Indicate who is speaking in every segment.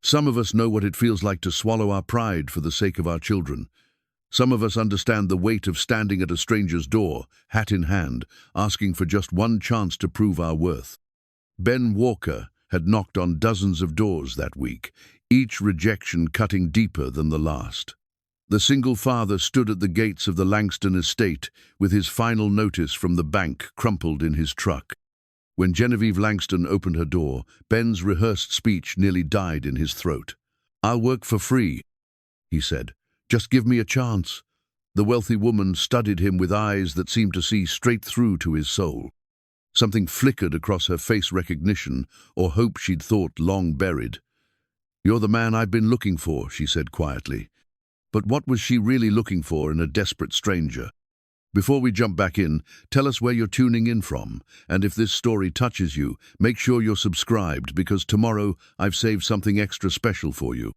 Speaker 1: Some of us know what it feels like to swallow our pride for the sake of our children. Some of us understand the weight of standing at a stranger's door, hat in hand, asking for just one chance to prove our worth. Ben Walker had knocked on dozens of doors that week, each rejection cutting deeper than the last. The single father stood at the gates of the Langston estate with his final notice from the bank crumpled in his truck. When Genevieve Langston opened her door, Ben's rehearsed speech nearly died in his throat. "I'll work for free," he said. "Just give me a chance." The wealthy woman studied him with eyes that seemed to see straight through to his soul. Something flickered across her face, recognition or hope she'd thought long buried. "You're the man I've been looking for," she said quietly. But what was she really looking for in a desperate stranger? Before we jump back in, tell us where you're tuning in from, and if this story touches you, make sure you're subscribed, because tomorrow I've saved something extra special for you.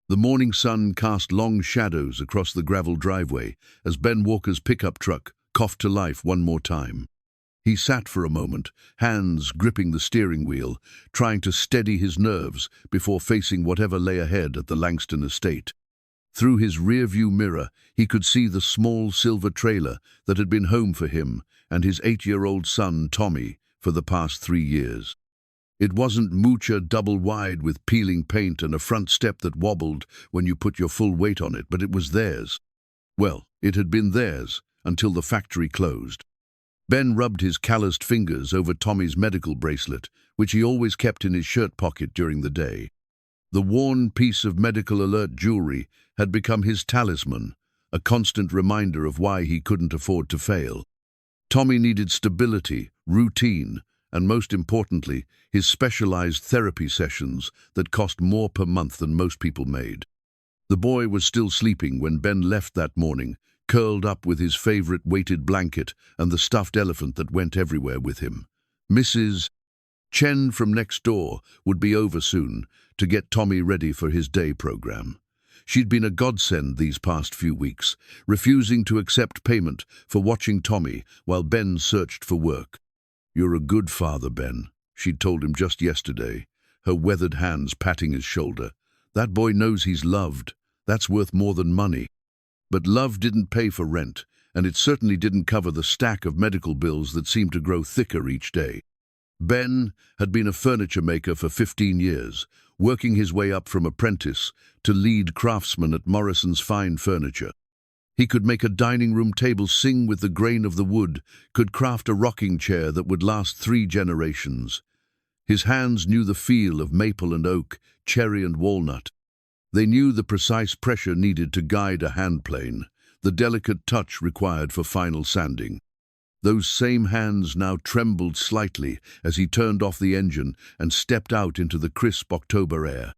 Speaker 1: The morning sun cast long shadows across the gravel driveway as Ben Walker's pickup truck coughed to life one more time. He sat for a moment, hands gripping the steering wheel, trying to steady his nerves before facing whatever lay ahead at the Langston estate. Through his rear-view mirror, he could see the small silver trailer that had been home for him and his 8-year-old son, Tommy, for the past 3 years. It wasn't Moocher double-wide with peeling paint and a front step that wobbled when you put your full weight on it, but it was theirs. Well, it had been theirs until the factory closed. Ben rubbed his calloused fingers over Tommy's medical bracelet, which he always kept in his shirt pocket during the day. The worn piece of medical alert jewelry had become his talisman, a constant reminder of why he couldn't afford to fail. Tommy needed stability, routine, and most importantly, his specialized therapy sessions that cost more per month than most people made. The boy was still sleeping when Ben left that morning, curled up with his favorite weighted blanket and the stuffed elephant that went everywhere with him. Mrs. Chen from next door would be over soon to get Tommy ready for his day program. She'd been a godsend these past few weeks, refusing to accept payment for watching Tommy while Ben searched for work. "You're a good father, Ben," she'd told him just yesterday, her weathered hands patting his shoulder. "That boy knows he's loved. That's worth more than money." But love didn't pay for rent, and it certainly didn't cover the stack of medical bills that seemed to grow thicker each day. Ben had been a furniture maker for 15 years, working his way up from apprentice to lead craftsman at Morrison's Fine Furniture. He could make a dining room table sing with the grain of the wood, could craft a rocking chair that would last 3 generations. His hands knew the feel of maple and oak, cherry and walnut. They knew the precise pressure needed to guide a handplane, the delicate touch required for final sanding. Those same hands now trembled slightly as he turned off the engine and stepped out into the crisp October air.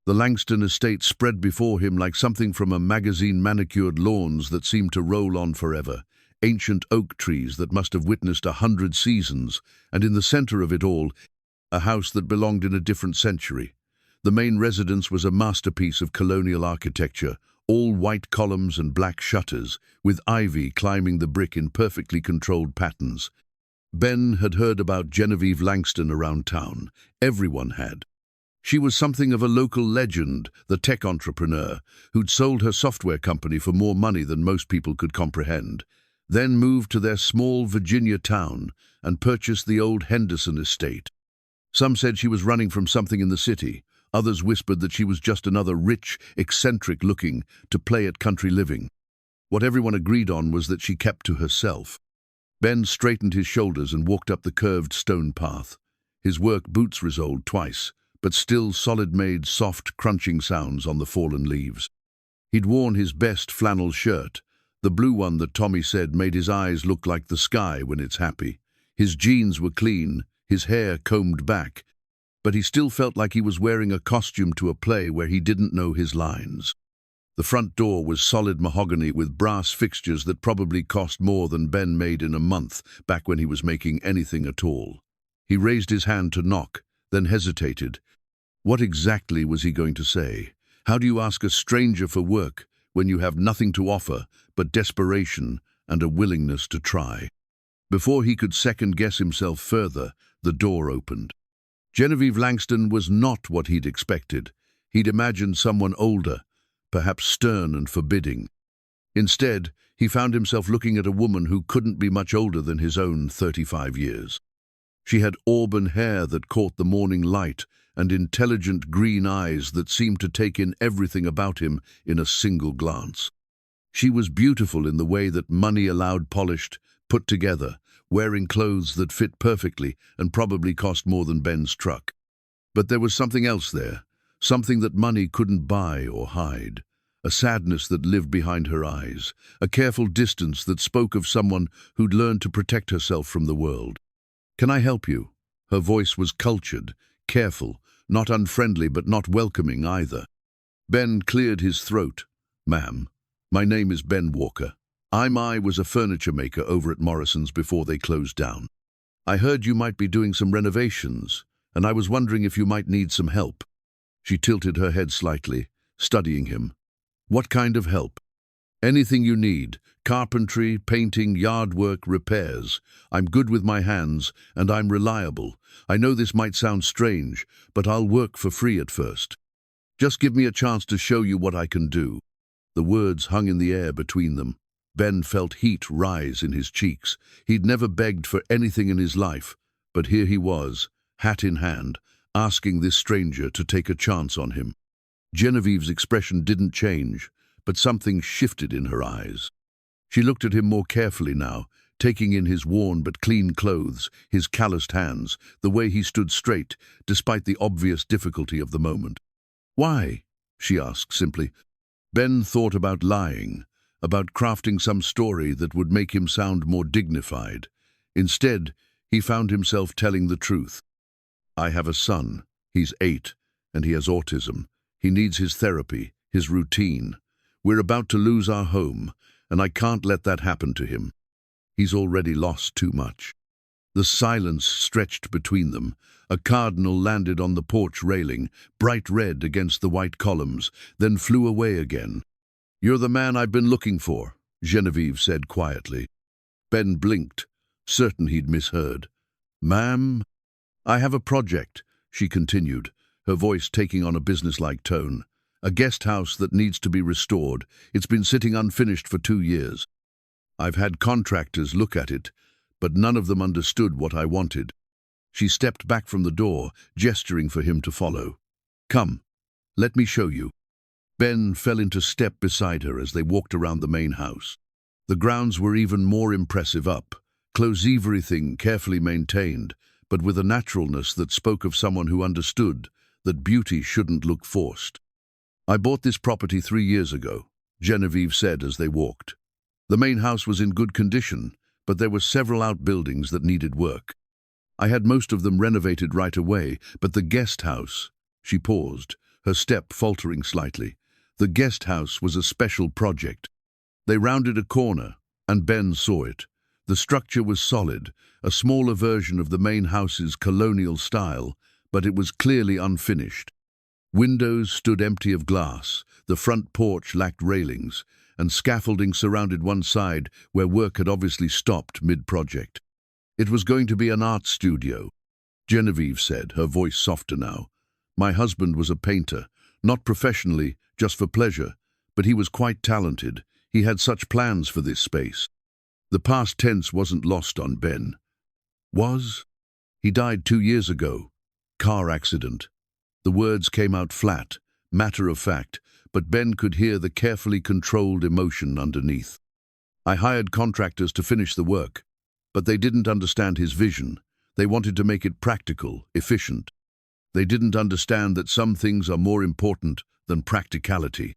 Speaker 1: The Langston estate spread before him like something from a magazine, manicured lawns that seemed to roll on forever, ancient oak trees that must have witnessed 100 seasons, and in the center of it all, a house that belonged in a different century. The main residence was a masterpiece of colonial architecture, all white columns and black shutters, with ivy climbing the brick in perfectly controlled patterns. Ben had heard about Genevieve Langston around town. Everyone had. She was something of a local legend, the tech entrepreneur, who'd sold her software company for more money than most people could comprehend, then moved to their small Virginia town and purchased the old Henderson estate. Some said she was running from something in the city. Others whispered that she was just another rich, eccentric looking to play at country living. What everyone agreed on was that she kept to herself. Ben straightened his shoulders and walked up the curved stone path. His work boots resoled twice, but still solid made soft, crunching sounds on the fallen leaves. He'd worn his best flannel shirt, the blue one that Tommy said made his eyes look like the sky when it's happy. His jeans were clean, his hair combed back, but he still felt like he was wearing a costume to a play where he didn't know his lines. The front door was solid mahogany with brass fixtures that probably cost more than Ben made in a month back when he was making anything at all. He raised his hand to knock, then hesitated. What exactly was he going to say? How do you ask a stranger for work when you have nothing to offer but desperation and a willingness to try? Before he could second-guess himself further, the door opened. Genevieve Langston was not what he'd expected. He'd imagined someone older, perhaps stern and forbidding. Instead, he found himself looking at a woman who couldn't be much older than his own 35 years. She had auburn hair that caught the morning light and intelligent green eyes that seemed to take in everything about him in a single glance. She was beautiful in the way that money allowed, polished, put together, wearing clothes that fit perfectly and probably cost more than Ben's truck. But there was something else there, something that money couldn't buy or hide. A sadness that lived behind her eyes, a careful distance that spoke of someone who'd learned to protect herself from the world. "Can I help you?" Her voice was cultured, careful, not unfriendly but not welcoming either. Ben cleared his throat. "Ma'am, my name is Ben Walker. I was a furniture maker over at Morrison's before they closed down. I heard you might be doing some renovations, and I was wondering if you might need some help." She tilted her head slightly, studying him. "What kind of help?" "Anything you need. Carpentry, painting, yard work, repairs. I'm good with my hands, and I'm reliable. I know this might sound strange, but I'll work for free at first. Just give me a chance to show you what I can do." The words hung in the air between them. Ben felt heat rise in his cheeks. He'd never begged for anything in his life, but here he was, hat in hand, asking this stranger to take a chance on him. Genevieve's expression didn't change, but something shifted in her eyes. She looked at him more carefully now, taking in his worn but clean clothes, his calloused hands, the way he stood straight, despite the obvious difficulty of the moment. "Why?" she asked simply. Ben thought about lying, about crafting some story that would make him sound more dignified. Instead, he found himself telling the truth. "I have a son. He's 8, and he has autism. He needs his therapy, his routine. We're about to lose our home, and I can't let that happen to him. He's already lost too much." The silence stretched between them. A cardinal landed on the porch railing, bright red against the white columns, then flew away again. "You're the man I've been looking for," Genevieve said quietly. Ben blinked, certain he'd misheard. "Ma'am?" "I have a project," she continued, her voice taking on a businesslike tone. "A guest house that needs to be restored. It's been sitting unfinished for 2 years. I've had contractors look at it, but none of them understood what I wanted." She stepped back from the door, gesturing for him to follow. "Come, let me show you." Ben fell into step beside her as they walked around the main house. The grounds were even more impressive up, close everything carefully maintained, but with a naturalness that spoke of someone who understood that beauty shouldn't look forced. "I bought this property 3 years ago," Genevieve said as they walked. The main house was in good condition, but there were several outbuildings that needed work. "I had most of them renovated right away, but the guest house—" She paused, her step faltering slightly. The guest house was a special project. They rounded a corner, and Ben saw it. The structure was solid, a smaller version of the main house's colonial style, but it was clearly unfinished. Windows stood empty of glass, the front porch lacked railings, and scaffolding surrounded one side where work had obviously stopped mid-project. "It was going to be an art studio," Genevieve said, her voice softer now. "My husband was a painter, not professionally, just for pleasure, but he was quite talented. He had such plans for this space." The past tense wasn't lost on Ben. "Was?" "He died 2 years ago. Car accident." The words came out flat, matter of fact, but Ben could hear the carefully controlled emotion underneath. "I hired contractors to finish the work, but they didn't understand his vision. They wanted to make it practical, efficient. They didn't understand that some things are more important than practicality."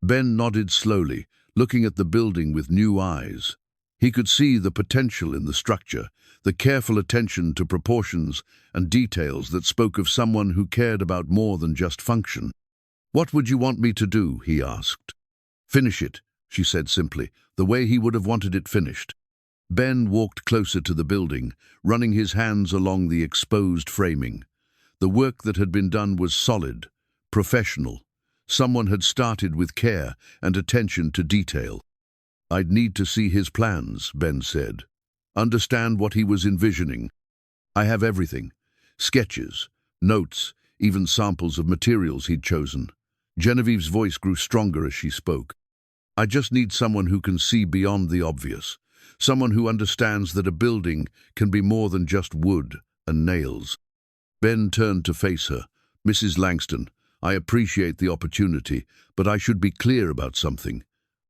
Speaker 1: Ben nodded slowly, looking at the building with new eyes. He could see the potential in the structure, the careful attention to proportions and details that spoke of someone who cared about more than just function. "What would you want me to do?" he asked. "Finish it," she said simply, the way he would have wanted it finished. Ben walked closer to the building, running his hands along the exposed framing. The work that had been done was solid, professional. Someone had started with care and attention to detail. "I'd need to see his plans," Ben said. "Understand what he was envisioning." "I have everything. Sketches, notes, even samples of materials he'd chosen. Genevieve's voice grew stronger as she spoke. I just need someone who can see beyond the obvious. Someone who understands that a building can be more than just wood and nails. Ben turned to face her. Mrs. Langston, I appreciate the opportunity, but I should be clear about something.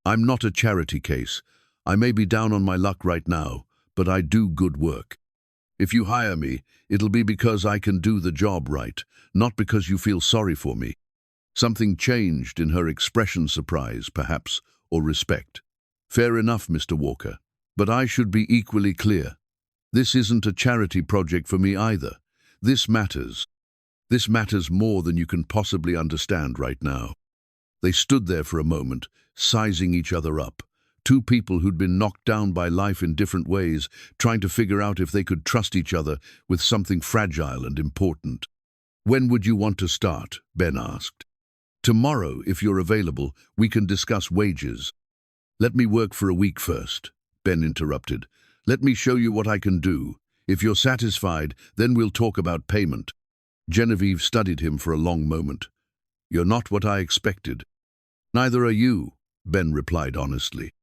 Speaker 1: I'm not a charity case. I may be down on my luck right now, but I do good work. If you hire me, it'll be because I can do the job right, not because you feel sorry for me. Something changed in her expression, surprise, perhaps, or respect. Fair enough, Mr. Walker, but I should be equally clear. This isn't a charity project for me either. This matters. This matters more than you can possibly understand right now. They stood there for a moment, sizing each other up. Two people who'd been knocked down by life in different ways, trying to figure out if they could trust each other with something fragile and important. When would you want to start? Ben asked. Tomorrow, if you're available, we can discuss wages. Let me work for a week first, Ben interrupted. Let me show you what I can do. If you're satisfied, then we'll talk about payment. Genevieve studied him for a long moment. You're not what I expected. Neither are you, Ben replied honestly.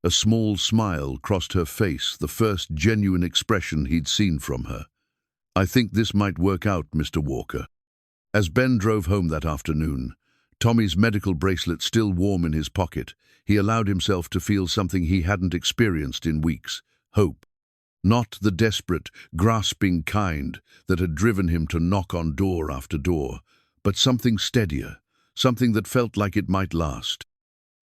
Speaker 1: A small smile crossed her face, the first genuine expression he'd seen from her. I think this might work out, Mr. Walker. As Ben drove home that afternoon, Tommy's medical bracelet still warm in his pocket, he allowed himself to feel something he hadn't experienced in weeks: hope. Not the desperate, grasping kind that had driven him to knock on door after door, but something steadier, something that felt like it might last.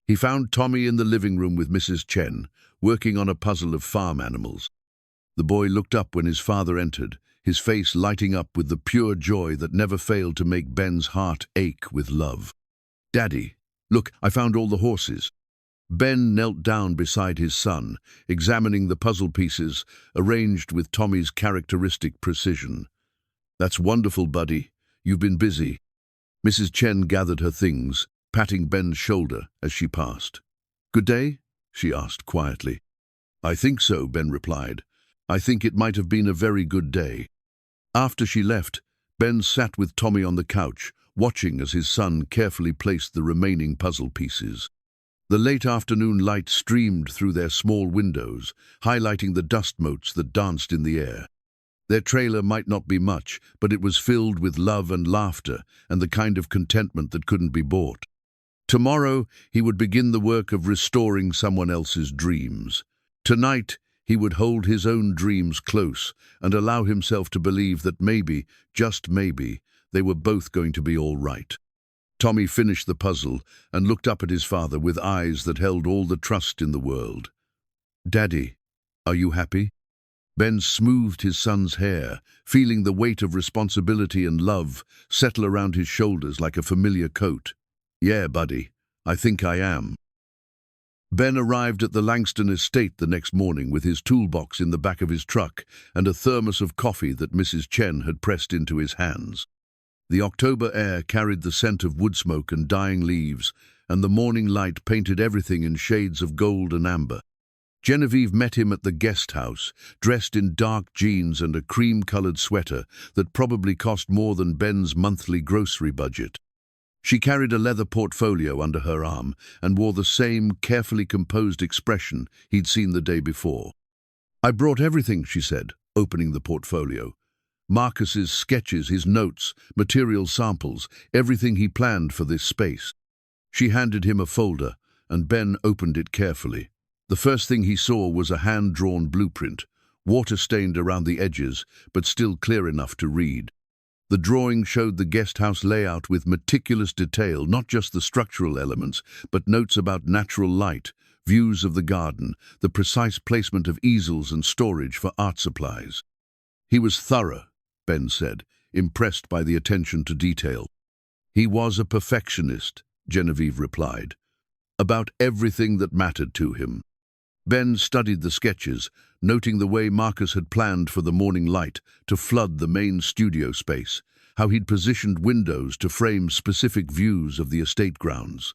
Speaker 1: He found Tommy in the living room with Mrs. Chen, working on a puzzle of farm animals. The boy looked up when his father entered, his face lighting up with the pure joy that never failed to make Ben's heart ache with love. Daddy, look, I found all the horses. Ben knelt down beside his son, examining the puzzle pieces, arranged with Tommy's characteristic precision. That's wonderful, buddy. You've been busy. Mrs. Chen gathered her things, patting Ben's shoulder as she passed. Good day? She asked quietly. I think so, Ben replied. I think it might have been a very good day. After she left, Ben sat with Tommy on the couch, watching as his son carefully placed the remaining puzzle pieces. The late afternoon light streamed through their small windows, highlighting the dust motes that danced in the air. Their trailer might not be much, but it was filled with love and laughter and the kind of contentment that couldn't be bought. Tomorrow, he would begin the work of restoring someone else's dreams. Tonight, he would hold his own dreams close and allow himself to believe that maybe, just maybe, they were both going to be all right. Tommy finished the puzzle and looked up at his father with eyes that held all the trust in the world. Daddy, are you happy? Ben smoothed his son's hair, feeling the weight of responsibility and love settle around his shoulders like a familiar coat. Yeah, buddy, I think I am. Ben arrived at the Langston estate the next morning with his toolbox in the back of his truck and a thermos of coffee that Mrs. Chen had pressed into his hands. The October air carried the scent of wood smoke and dying leaves, and the morning light painted everything in shades of gold and amber. Genevieve met him at the guest house, dressed in dark jeans and a cream-colored sweater that probably cost more than Ben's monthly grocery budget. She carried a leather portfolio under her arm and wore the same carefully composed expression he'd seen the day before. I brought everything, she said, opening the portfolio. Marcus's sketches, his notes, material samples, everything he planned for this space. She handed him a folder, and Ben opened it carefully. The first thing he saw was a hand-drawn blueprint, water-stained around the edges, but still clear enough to read. The drawing showed the guest house layout with meticulous detail, not just the structural elements, but notes about natural light, views of the garden, the precise placement of easels and storage for art supplies. He was thorough, Ben said, impressed by the attention to detail. He was a perfectionist, Genevieve replied, about everything that mattered to him. Ben studied the sketches, noting the way Marcus had planned for the morning light to flood the main studio space, how he'd positioned windows to frame specific views of the estate grounds.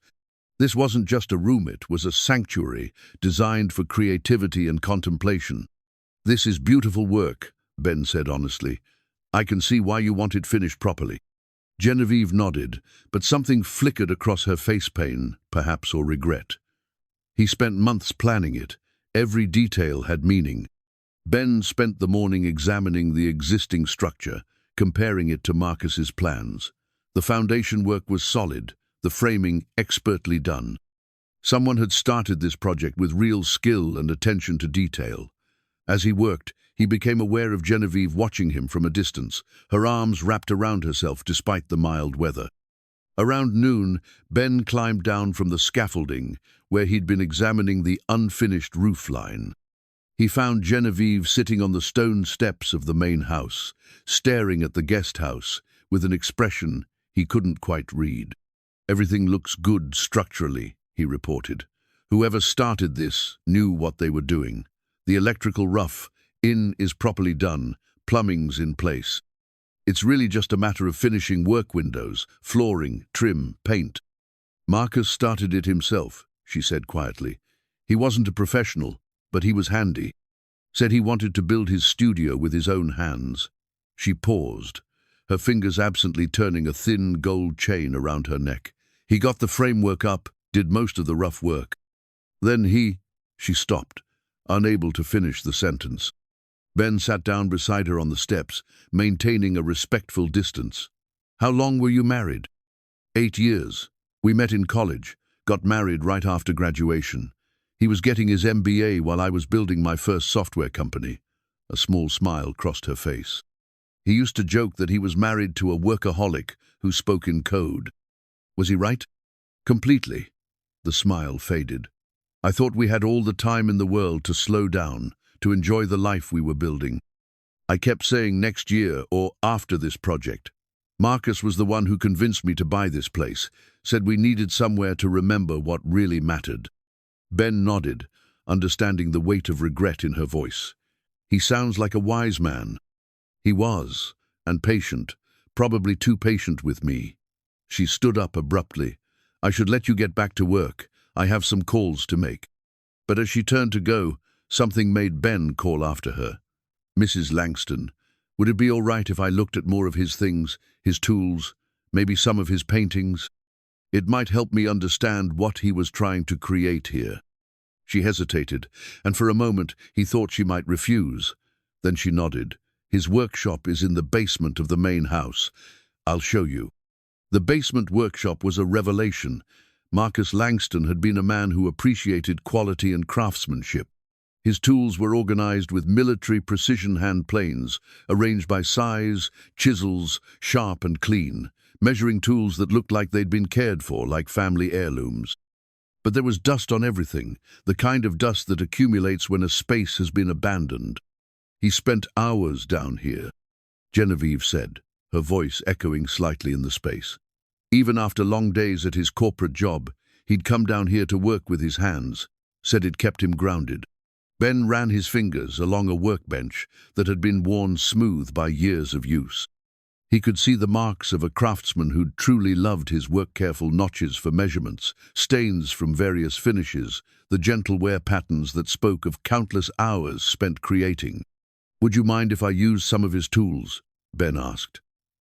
Speaker 1: This wasn't just a room, it was a sanctuary designed for creativity and contemplation. This is beautiful work, Ben said honestly. I can see why you want it finished properly. Genevieve nodded, but something flickered across her face, pain, perhaps, or regret. He spent months planning it. Every detail had meaning. Ben spent the morning examining the existing structure, comparing it to Marcus's plans. The foundation work was solid, the framing expertly done. Someone had started this project with real skill and attention to detail. As he worked, he became aware of Genevieve watching him from a distance, her arms wrapped around herself despite the mild weather. Around noon, Ben climbed down from the scaffolding, where he'd been examining the unfinished roof line. He found Genevieve sitting on the stone steps of the main house, staring at the guest house, with an expression he couldn't quite read. "Everything looks good structurally," he reported. "Whoever started this knew what they were doing. The electrical rough in is properly done, plumbing's in place. It's really just a matter of finishing work windows, flooring, trim, paint." "Marcus started it himself," she said quietly. "He wasn't a professional, but he was handy. Said he wanted to build his studio with his own hands." She paused, her fingers absently turning a thin gold chain around her neck. "He got the framework up, did most of the rough work. Then She stopped, unable to finish the sentence. Ben sat down beside her on the steps, maintaining a respectful distance. "How long were you married?" 8 years. We met in college, got married right after graduation. He was getting his MBA while I was building my first software company." A small smile crossed her face. "He used to joke that he was married to a workaholic who spoke in code. Was he right?" "Completely." The smile faded. "I thought we had all the time in the world to slow down, to enjoy the life we were building. I kept saying next year or after this project. Marcus was the one who convinced me to buy this place, said we needed somewhere to remember what really mattered." Ben nodded, understanding the weight of regret in her voice. "He sounds like a wise man." "He was, and patient, probably too patient with me." She stood up abruptly. "I should let you get back to work. I have some calls to make." But as she turned to go, something made Ben call after her. "Mrs. Langston, would it be all right if I looked at more of his things, his tools, maybe some of his paintings? It might help me understand what he was trying to create here." She hesitated, and for a moment he thought she might refuse. Then she nodded. "His workshop is in the basement of the main house. I'll show you." The basement workshop was a revelation. Marcus Langston had been a man who appreciated quality and craftsmanship. His tools were organized with military precision hand planes, arranged by size, chisels, sharp and clean, measuring tools that looked like they'd been cared for, like family heirlooms. But there was dust on everything, the kind of dust that accumulates when a space has been abandoned. "He spent hours down here," Genevieve said, her voice echoing slightly in the space. "Even after long days at his corporate job, he'd come down here to work with his hands, said it kept him grounded." Ben ran his fingers along a workbench that had been worn smooth by years of use. He could see the marks of a craftsman who'd truly loved his work, careful notches for measurements, stains from various finishes, the gentle wear patterns that spoke of countless hours spent creating. "Would you mind if I used some of his tools?" Ben asked.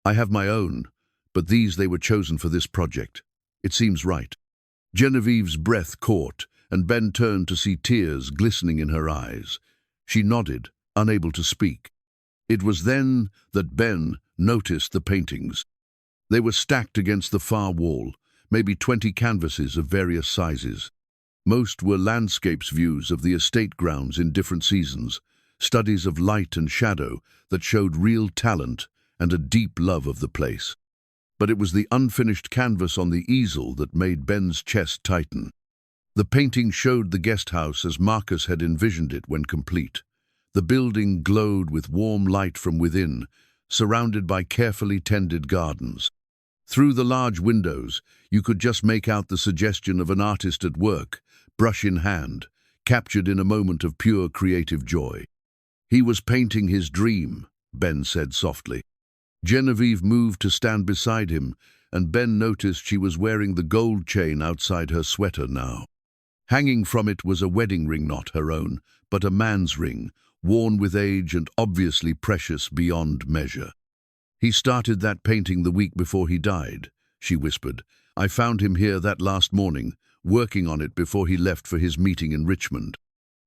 Speaker 1: "I have my own, but they were chosen for this project. It seems right." Genevieve's breath caught, and Ben turned to see tears glistening in her eyes. She nodded, unable to speak. It was then that Ben noticed the paintings. They were stacked against the far wall, maybe 20 canvases of various sizes. Most were landscapes views of the estate grounds in different seasons, studies of light and shadow that showed real talent and a deep love of the place. But it was the unfinished canvas on the easel that made Ben's chest tighten. The painting showed the guest house as Marcus had envisioned it when complete. The building glowed with warm light from within, surrounded by carefully tended gardens. Through the large windows, you could just make out the suggestion of an artist at work, brush in hand, captured in a moment of pure creative joy. "He was painting his dream," Ben said softly. Genevieve moved to stand beside him, and Ben noticed she was wearing the gold chain outside her sweater now. Hanging from it was a wedding ring, not her own, but a man's ring, worn with age and obviously precious beyond measure. "He started that painting the week before he died," she whispered. "I found him here that last morning, working on it before he left for his meeting in Richmond.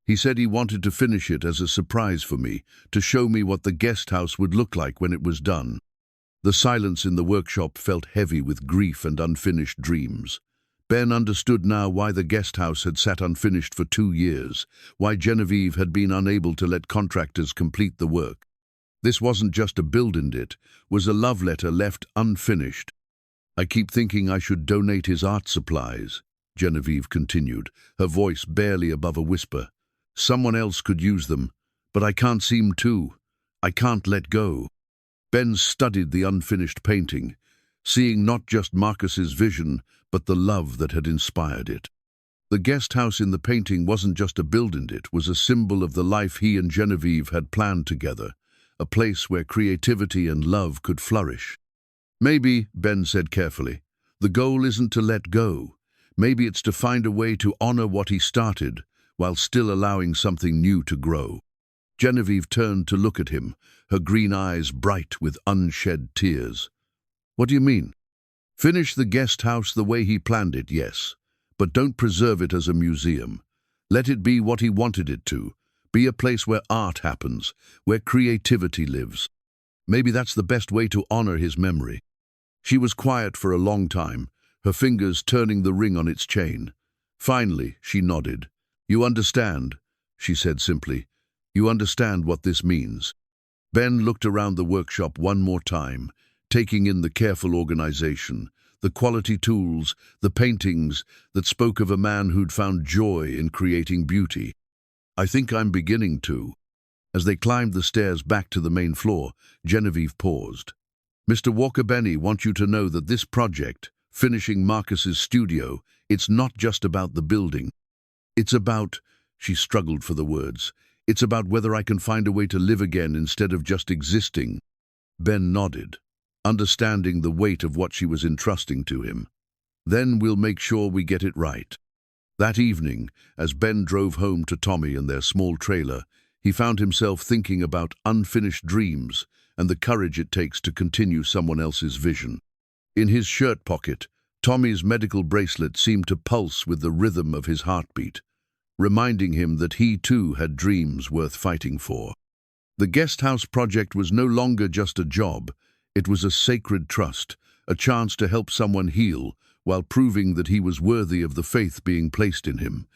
Speaker 1: He said he wanted to finish it as a surprise for me, to show me what the guest house would look like when it was done." The silence in the workshop felt heavy with grief and unfinished dreams. Ben understood now why the guest house had sat unfinished for 2 years, why Genevieve had been unable to let contractors complete the work. This wasn't just a build-in, it was a love letter left unfinished. "I keep thinking I should donate his art supplies," Genevieve continued, her voice barely above a whisper. "Someone else could use them, but I can't seem to. I can't let go." Ben studied the unfinished painting, seeing not just Marcus's vision, but the love that had inspired it. The guest house in the painting wasn't just a build-in, it was a symbol of the life he and Genevieve had planned together, a place where creativity and love could flourish. "Maybe," Ben said carefully, "the goal isn't to let go. Maybe it's to find a way to honor what he started, while still allowing something new to grow." Genevieve turned to look at him, her green eyes bright with unshed tears. "What do you mean?" "Finish the guest house the way he planned it, yes, but don't preserve it as a museum. Let it be what he wanted it to, be a place where art happens, where creativity lives. Maybe that's the best way to honor his memory." She was quiet for a long time, her fingers turning the ring on its chain. Finally, she nodded. "You understand," she said simply. "You understand what this means." Ben looked around the workshop one more time, taking in the careful organization, the quality tools, the paintings that spoke of a man who'd found joy in creating beauty. "I think I'm beginning to." As they climbed the stairs back to the main floor, Genevieve paused. "Mr. Walker-Benny, want you to know that this project, finishing Marcus's studio, it's not just about the building. It's about," she struggled for the words, "it's about whether I can find a way to live again instead of just existing." Ben nodded, understanding the weight of what she was entrusting to him. "Then we'll make sure we get it right." That evening, as Ben drove home to Tommy and their small trailer, he found himself thinking about unfinished dreams and the courage it takes to continue someone else's vision. In his shirt pocket, Tommy's medical bracelet seemed to pulse with the rhythm of his heartbeat, reminding him that he too had dreams worth fighting for. The guest house project was no longer just a job, it was a sacred trust, a chance to help someone heal while proving that he was worthy of the faith being placed in him.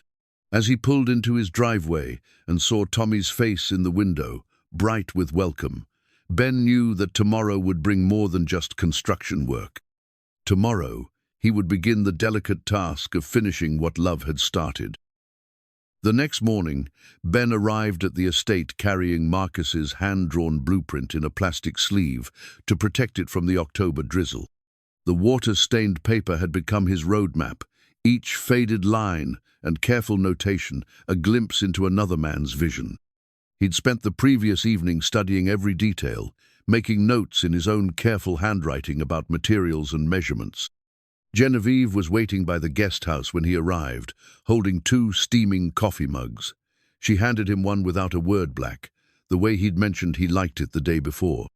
Speaker 1: As he pulled into his driveway and saw Tommy's face in the window, bright with welcome, Ben knew that tomorrow would bring more than just construction work. Tomorrow, he would begin the delicate task of finishing what love had started. The next morning, Ben arrived at the estate carrying Marcus's hand-drawn blueprint in a plastic sleeve to protect it from the October drizzle. The water-stained paper had become his roadmap, each faded line and careful notation a glimpse into another man's vision. He'd spent the previous evening studying every detail, making notes in his own careful handwriting about materials and measurements. Genevieve was waiting by the guest house when he arrived, holding 2 steaming coffee mugs. She handed him one without a word, black, the way he'd mentioned he liked it the day before.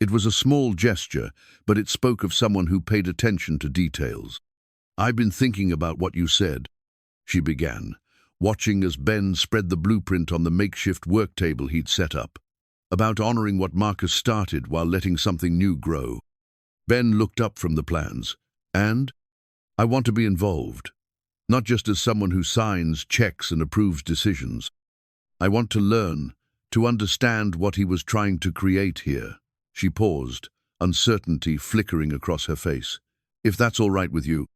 Speaker 1: It was a small gesture, but it spoke of someone who paid attention to details. "I've been thinking about what you said," she began, watching as Ben spread the blueprint on the makeshift work table he'd set up, "about honoring what Marcus started while letting something new grow." Ben looked up from the plans. "And I want to be involved, not just as someone who signs, checks, and approves decisions. I want to learn, to understand what he was trying to create here." She paused, uncertainty flickering across her face. "If that's all right with you."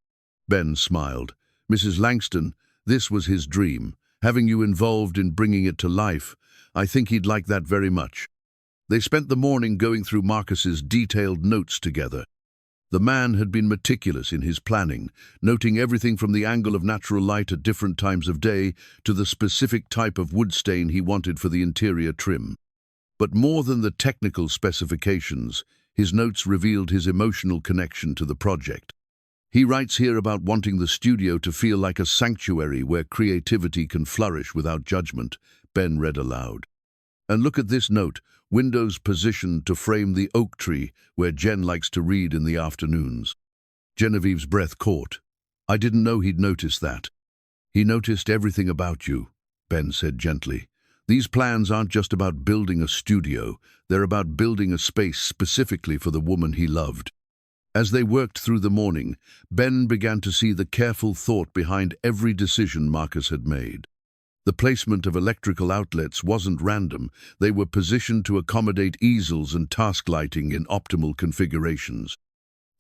Speaker 1: Ben smiled. "Mrs. Langston, this was his dream. Having you involved in bringing it to life, I think he'd like that very much." They spent the morning going through Marcus's detailed notes together. The man had been meticulous in his planning, noting everything from the angle of natural light at different times of day to the specific type of wood stain he wanted for the interior trim. But more than the technical specifications, his notes revealed his emotional connection to the project. He writes here about wanting the studio to feel like a sanctuary where creativity can flourish without judgment, Ben read aloud. "And look at this note, windows positioned to frame the oak tree where Jen likes to read in the afternoons. Genevieve's breath caught. I didn't know he'd noticed that. He noticed everything about you, Ben said gently. These plans aren't just about building a studio, they're about building a space specifically for the woman he loved. As they worked through the morning, Ben began to see the careful thought behind every decision Marcus had made. The placement of electrical outlets wasn't random. They were positioned to accommodate easels and task lighting in optimal configurations.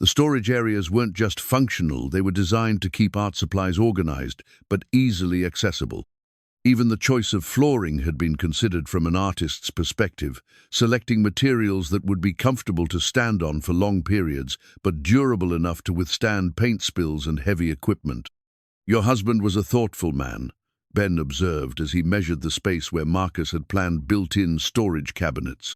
Speaker 1: The storage areas weren't just functional, they were designed to keep art supplies organized, but easily accessible. Even the choice of flooring had been considered from an artist's perspective, selecting materials that would be comfortable to stand on for long periods, but durable enough to withstand paint spills and heavy equipment. Your husband was a thoughtful man, Ben observed as he measured the space where Marcus had planned built-in storage cabinets.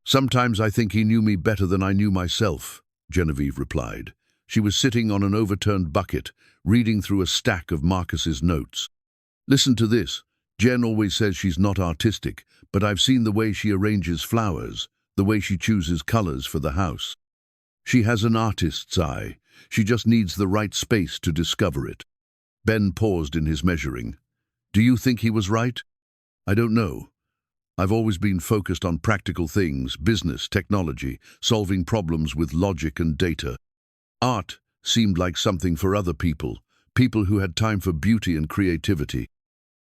Speaker 1: Sometimes I think he knew me better than I knew myself, Genevieve replied. She was sitting on an overturned bucket, reading through a stack of Marcus's notes. Listen to this. Jen always says she's not artistic, but I've seen the way she arranges flowers, the way she chooses colors for the house. She has an artist's eye. She just needs the right space to discover it. Ben paused in his measuring. Do you think he was right? I don't know. I've always been focused on practical things, business, technology, solving problems with logic and data. Art seemed like something for other people, people who had time for beauty and creativity.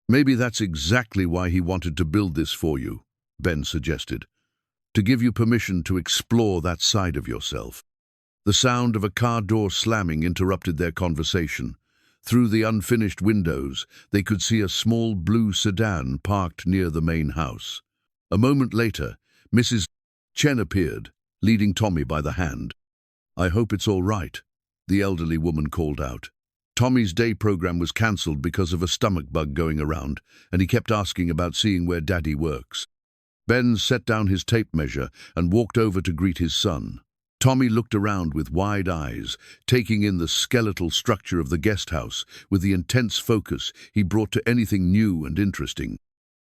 Speaker 1: Maybe that's exactly why he wanted to build this for you, Ben suggested, to give you permission to explore that side of yourself. The sound of a car door slamming interrupted their conversation. Through the unfinished windows, they could see a small blue sedan parked near the main house. A moment later, Mrs. Chen appeared, leading Tommy by the hand. I hope it's all right, the elderly woman called out. Tommy's day program was cancelled because of a stomach bug going around, and he kept asking about seeing where Daddy works. Ben set down his tape measure and walked over to greet his son. Tommy looked around with wide eyes, taking in the skeletal structure of the guest house with the intense focus he brought to anything new and interesting.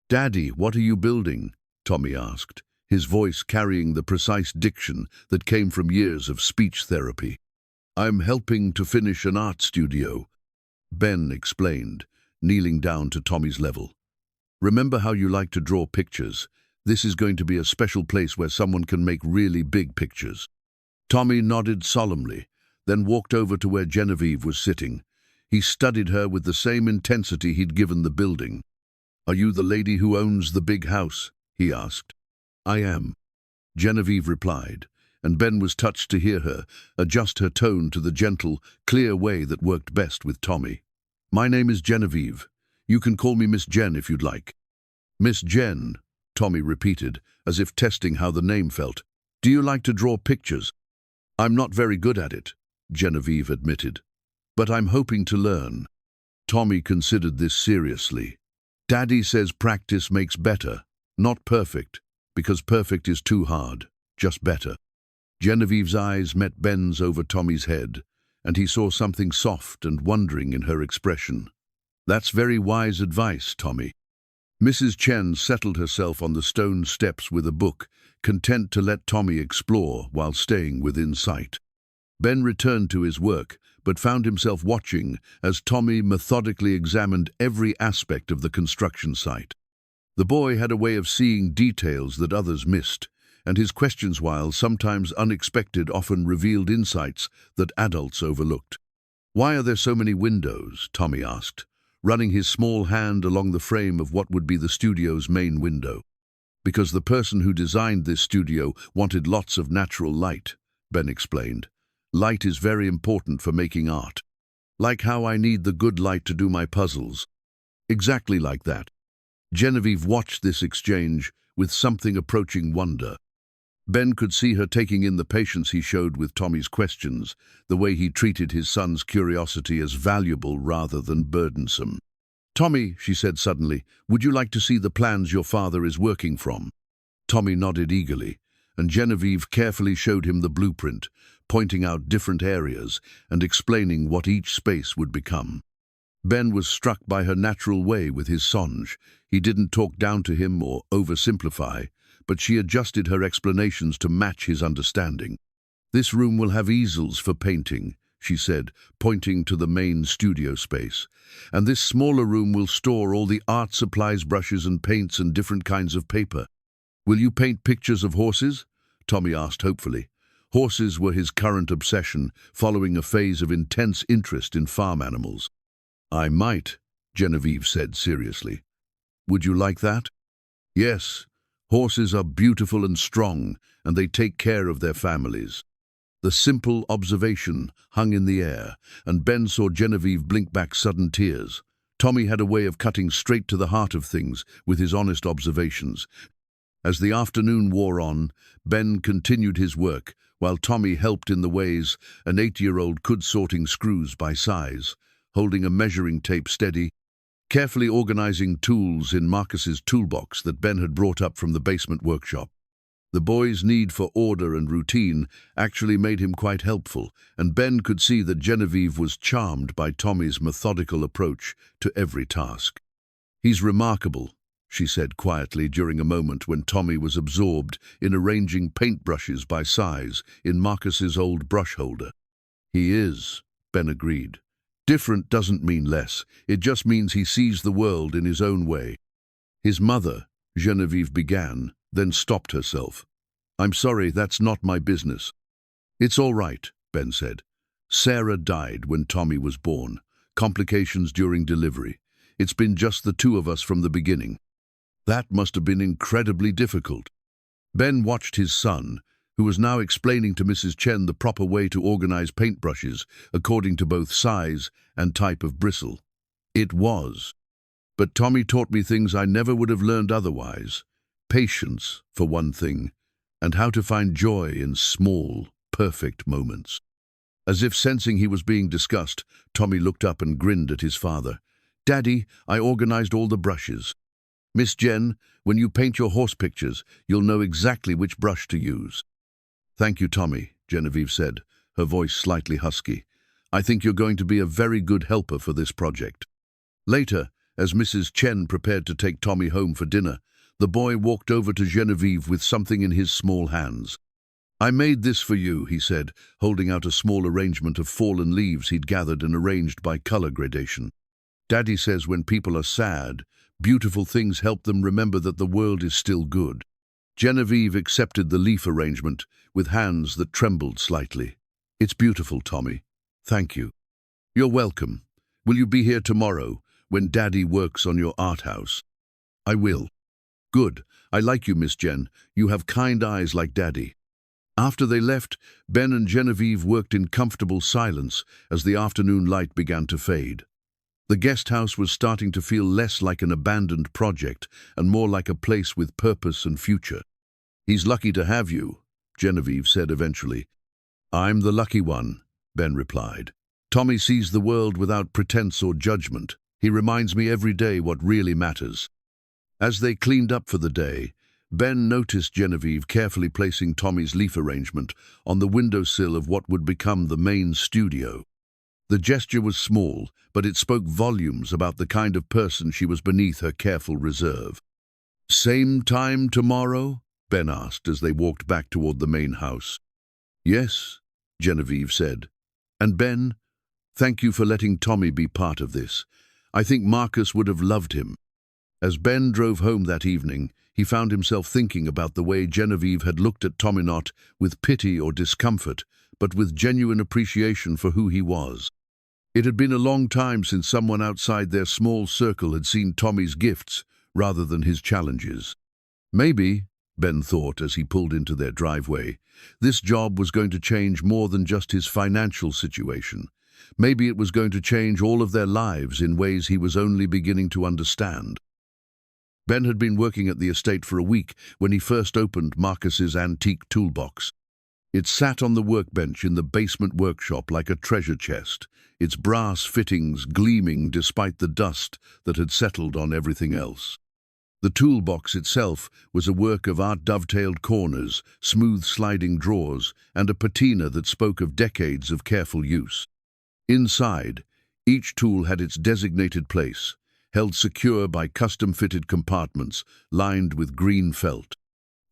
Speaker 1: Daddy, what are you building? Tommy asked, his voice carrying the precise diction that came from years of speech therapy. I'm helping to finish an art studio, Ben explained, kneeling down to Tommy's level. Remember how you like to draw pictures? This is going to be a special place where someone can make really big pictures. Tommy nodded solemnly, then walked over to where Genevieve was sitting. He studied her with the same intensity he'd given the building. Are you the lady who owns the big house? He asked. I am, Genevieve replied, and Ben was touched to hear her adjust her tone to the gentle, clear way that worked best with Tommy. My name is Genevieve. You can call me Miss Jen if you'd like. Miss Jen, Tommy repeated, as if testing how the name felt. Do you like to draw pictures? I'm not very good at it, Genevieve admitted, but I'm hoping to learn. Tommy considered this seriously. Daddy says practice makes better, not perfect, because perfect is too hard, just better. Genevieve's eyes met Ben's over Tommy's head, and he saw something soft and wondering in her expression. That's very wise advice, Tommy. Mrs. Chen settled herself on the stone steps with a book, content to let Tommy explore while staying within sight. Ben returned to his work, but found himself watching as Tommy methodically examined every aspect of the construction site. The boy had a way of seeing details that others missed, and his questions, while sometimes unexpected, often revealed insights that adults overlooked. Why are there so many windows? Tommy asked, running his small hand along the frame of what would be the studio's main window. Because the person who designed this studio wanted lots of natural light, Ben explained. Light is very important for making art. Like how I need the good light to do my puzzles. Exactly like that. Genevieve watched this exchange with something approaching wonder. Ben could see her taking in the patience he showed with Tommy's questions, the way he treated his son's curiosity as valuable rather than burdensome. Tommy, she said suddenly, would you like to see the plans your father is working from? Tommy nodded eagerly, and Genevieve carefully showed him the blueprint, pointing out different areas and explaining what each space would become. Ben was struck by her natural way with his songe. He didn't talk down to him or oversimplify, but she adjusted her explanations to match his understanding. "This room will have easels for painting," she said, pointing to the main studio space. "And this smaller room will store all the art supplies, brushes and paints and different kinds of paper." "Will you paint pictures of horses?" Tommy asked hopefully. Horses were his current obsession, following a phase of intense interest in farm animals. "I might," Genevieve said seriously. "Would you like that?" "Yes. Horses are beautiful and strong, and they take care of their families." The simple observation hung in the air, and Ben saw Genevieve blink back sudden tears. Tommy had a way of cutting straight to the heart of things with his honest observations. As the afternoon wore on, Ben continued his work, while Tommy helped in the ways an 8-year-old could, sorting screws by size, holding a measuring tape steady, carefully organizing tools in Marcus's toolbox that Ben had brought up from the basement workshop. The boy's need for order and routine actually made him quite helpful, and Ben could see that Genevieve was charmed by Tommy's methodical approach to every task. "He's remarkable," she said quietly during a moment when Tommy was absorbed in arranging paintbrushes by size in Marcus's old brush holder. "He is," Ben agreed. "Different doesn't mean less. It just means he sees the world in his own way." "His mother," Genevieve began, then stopped herself. "I'm sorry, that's not my business." "It's all right," Ben said. "Sarah died when Tommy was born. Complications during delivery. It's been just the two of us from the beginning." "That must have been incredibly difficult." Ben watched his son, who was now explaining to Mrs. Chen the proper way to organize paintbrushes according to both size and type of bristle. "It was. But Tommy taught me things I never would have learned otherwise. Patience, for one thing, and how to find joy in small, perfect moments." As if sensing he was being discussed, Tommy looked up and grinned at his father. "Daddy, I organized all the brushes. Miss Jen, when you paint your horse pictures, you'll know exactly which brush to use." "Thank you, Tommy," Genevieve said, her voice slightly husky. "I think you're going to be a very good helper for this project." Later, as Mrs. Chen prepared to take Tommy home for dinner, the boy walked over to Genevieve with something in his small hands. "I made this for you," he said, holding out a small arrangement of fallen leaves he'd gathered and arranged by color gradation. "Daddy says when people are sad, beautiful things help them remember that the world is still good." Genevieve accepted the leaf arrangement with hands that trembled slightly. "It's beautiful, Tommy. Thank you." "You're welcome. Will you be here tomorrow when Daddy works on your art house?" "I will." "Good. I like you, Miss Jen. You have kind eyes like Daddy." After they left, Ben and Genevieve worked in comfortable silence as the afternoon light began to fade. The guest house was starting to feel less like an abandoned project and more like a place with purpose and future. "He's lucky to have you," Genevieve said eventually. "I'm the lucky one," Ben replied. "Tommy sees the world without pretense or judgment. He reminds me every day what really matters." As they cleaned up for the day, Ben noticed Genevieve carefully placing Tommy's leaf arrangement on the windowsill of what would become the main studio. The gesture was small, but it spoke volumes about the kind of person she was beneath her careful reserve. "Same time tomorrow?" Ben asked as they walked back toward the main house. "Yes," Genevieve said. "And Ben, thank you for letting Tommy be part of this. I think Marcus would have loved him." As Ben drove home that evening, he found himself thinking about the way Genevieve had looked at Tommy not with pity or discomfort, but with genuine appreciation for who he was. It had been a long time since someone outside their small circle had seen Tommy's gifts rather than his challenges. Maybe, Ben thought as he pulled into their driveway, this job was going to change more than just his financial situation. Maybe it was going to change all of their lives in ways he was only beginning to understand. Ben had been working at the estate for a week when he first opened Marcus's antique toolbox. It sat on the workbench in the basement workshop like a treasure chest, its brass fittings gleaming despite the dust that had settled on everything else. The toolbox itself was a work of art-dovetailed corners, smooth sliding drawers, and a patina that spoke of decades of careful use. Inside, each tool had its designated place, held secure by custom-fitted compartments lined with green felt.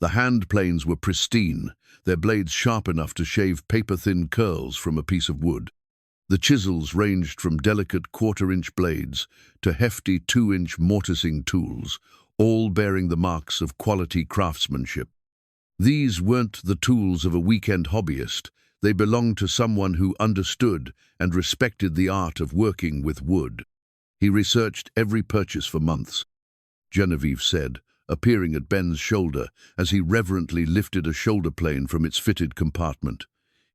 Speaker 1: The hand planes were pristine, their blades sharp enough to shave paper-thin curls from a piece of wood. The chisels ranged from delicate quarter-inch blades to hefty 2-inch mortising tools, all bearing the marks of quality craftsmanship. These weren't the tools of a weekend hobbyist. They belonged to someone who understood and respected the art of working with wood. He researched every purchase for months, Genevieve said, appearing at Ben's shoulder as he reverently lifted a shoulder plane from its fitted compartment.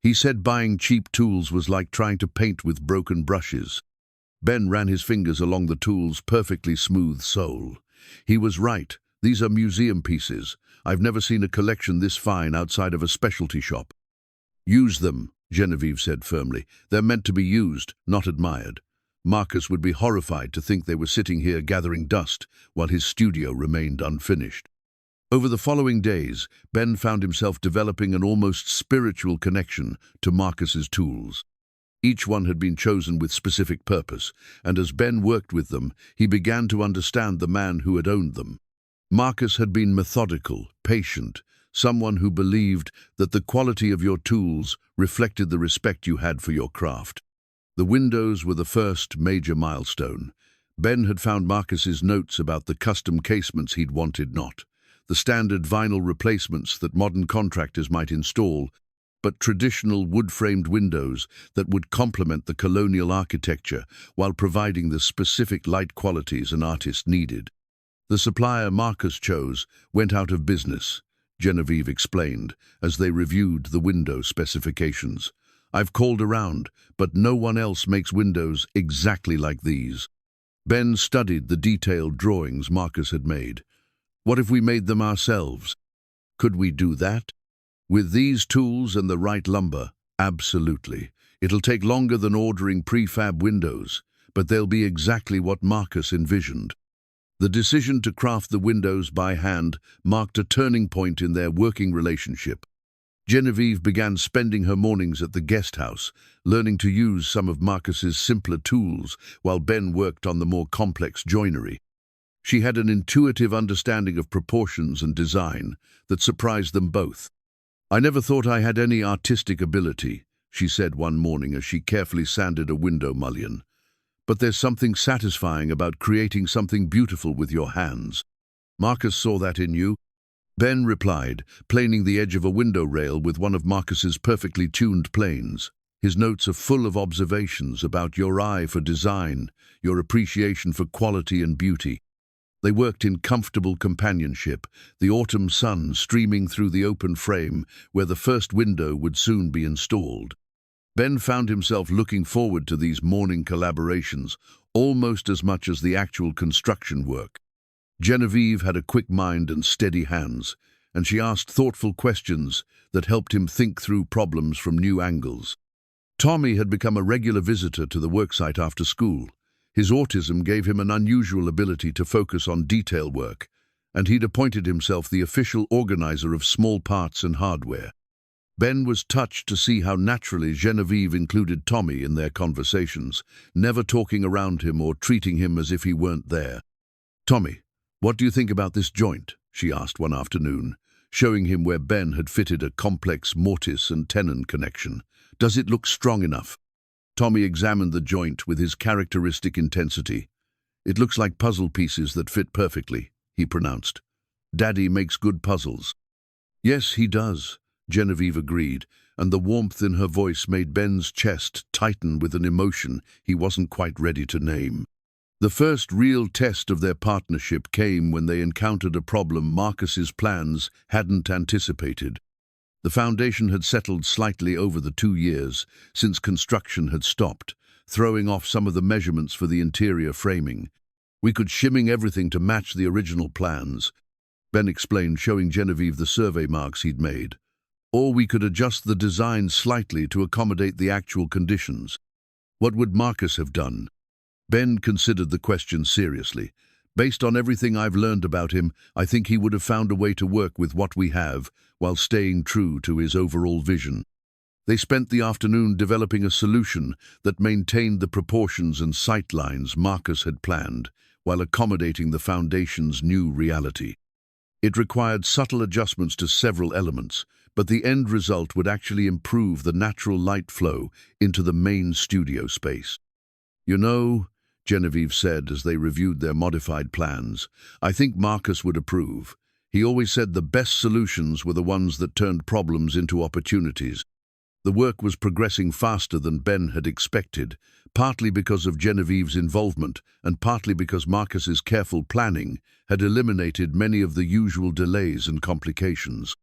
Speaker 1: He said buying cheap tools was like trying to paint with broken brushes. Ben ran his fingers along the tool's perfectly smooth sole. He was right. These are museum pieces. I've never seen a collection this fine outside of a specialty shop. Use them, Genevieve said firmly. They're meant to be used, not admired. Marcus would be horrified to think they were sitting here gathering dust while his studio remained unfinished. Over the following days, Ben found himself developing an almost spiritual connection to Marcus's tools. Each one had been chosen with specific purpose, and as Ben worked with them, he began to understand the man who had owned them. Marcus had been methodical, patient, someone who believed that the quality of your tools reflected the respect you had for your craft. The windows were the first major milestone. Ben had found Marcus's notes about the custom casements he'd wanted not. The standard vinyl replacements that modern contractors might install, but traditional wood-framed windows that would complement the colonial architecture while providing the specific light qualities an artist needed. The supplier Marcus chose went out of business, Genevieve explained, as they reviewed the window specifications. I've called around, but no one else makes windows exactly like these. Ben studied the detailed drawings Marcus had made. What if we made them ourselves? Could we do that? With these tools and the right lumber, absolutely. It'll take longer than ordering prefab windows, but they'll be exactly what Marcus envisioned. The decision to craft the windows by hand marked a turning point in their working relationship. Genevieve began spending her mornings at the guest house, learning to use some of Marcus's simpler tools while Ben worked on the more complex joinery. She had an intuitive understanding of proportions and design that surprised them both. I never thought I had any artistic ability, she said one morning as she carefully sanded a window mullion. But there's something satisfying about creating something beautiful with your hands. Marcus saw that in you. Ben replied, planing the edge of a window rail with one of Marcus's perfectly tuned planes. His notes are full of observations about your eye for design, your appreciation for quality and beauty. They worked in comfortable companionship, the autumn sun streaming through the open frame where the first window would soon be installed. Ben found himself looking forward to these morning collaborations almost as much as the actual construction work. Genevieve had a quick mind and steady hands, and she asked thoughtful questions that helped him think through problems from new angles. Tommy had become a regular visitor to the worksite after school. His autism gave him an unusual ability to focus on detail work, and he'd appointed himself the official organizer of small parts and hardware. Ben was touched to see how naturally Genevieve included Tommy in their conversations, never talking around him or treating him as if he weren't there. "Tommy, what do you think about this joint?" she asked one afternoon, showing him where Ben had fitted a complex mortise and tenon connection. "Does it look strong enough?" Tommy examined the joint with his characteristic intensity. "It looks like puzzle pieces that fit perfectly," he pronounced. "Daddy makes good puzzles." "Yes, he does," Genevieve agreed, and the warmth in her voice made Ben's chest tighten with an emotion he wasn't quite ready to name. The first real test of their partnership came when they encountered a problem Marcus's plans hadn't anticipated. The foundation had settled slightly over the 2 years since construction had stopped, throwing off some of the measurements for the interior framing. "We could shimming everything to match the original plans," Ben explained, showing Genevieve the survey marks he'd made. "Or we could adjust the design slightly to accommodate the actual conditions." What would Marcus have done? Ben considered the question seriously. "Based on everything I've learned about him, I think he would have found a way to work with what we have, while staying true to his overall vision." They spent the afternoon developing a solution that maintained the proportions and sightlines Marcus had planned, while accommodating the foundation's new reality. It required subtle adjustments to several elements, but the end result would actually improve the natural light flow into the main studio space. "You know," Genevieve said as they reviewed their modified plans, "I think Marcus would approve. He always said the best solutions were the ones that turned problems into opportunities." The work was progressing faster than Ben had expected, partly because of Genevieve's involvement and partly because Marcus's careful planning had eliminated many of the usual delays and complications.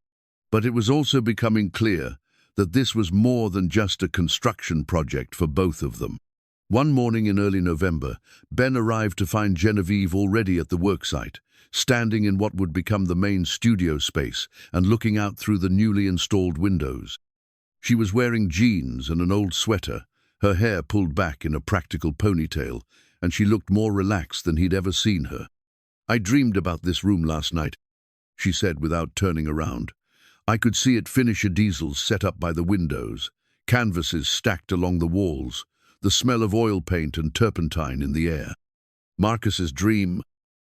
Speaker 1: But it was also becoming clear that this was more than just a construction project for both of them. One morning in early November, Ben arrived to find Genevieve already at the worksite, standing in what would become the main studio space and looking out through the newly installed windows. She was wearing jeans and an old sweater, her hair pulled back in a practical ponytail, and she looked more relaxed than he'd ever seen her. "I dreamed about this room last night," she said without turning around. "I could see it finished easels set up by the windows, canvases stacked along the walls, the smell of oil paint and turpentine in the air." "Marcus's dream?"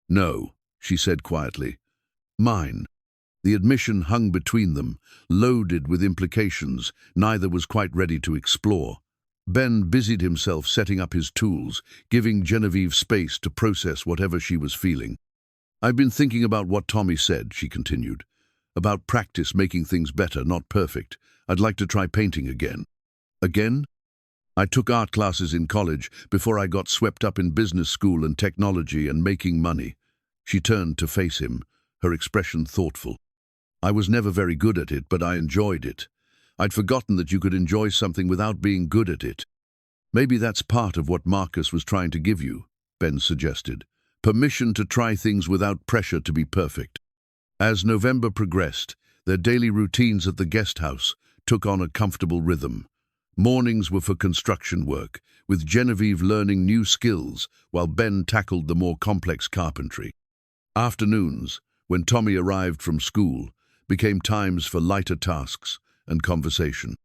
Speaker 1: "No," she said quietly. "Mine." The admission hung between them, loaded with implications neither was quite ready to explore. Ben busied himself setting up his tools, giving Genevieve space to process whatever she was feeling. "I've been thinking about what Tommy said," she continued. "About practice making things better, not perfect. I'd like to try painting again." "Again?" "I took art classes in college before I got swept up in business school and technology and making money." She turned to face him, her expression thoughtful. "I was never very good at it, but I enjoyed it. I'd forgotten that you could enjoy something without being good at it." "Maybe that's part of what Marcus was trying to give you," Ben suggested. "Permission to try things without pressure to be perfect." As November progressed, their daily routines at the guest house took on a comfortable rhythm. Mornings were for construction work, with Genevieve learning new skills while Ben tackled the more complex carpentry. Afternoons, when Tommy arrived from school, became times for lighter tasks and conversation.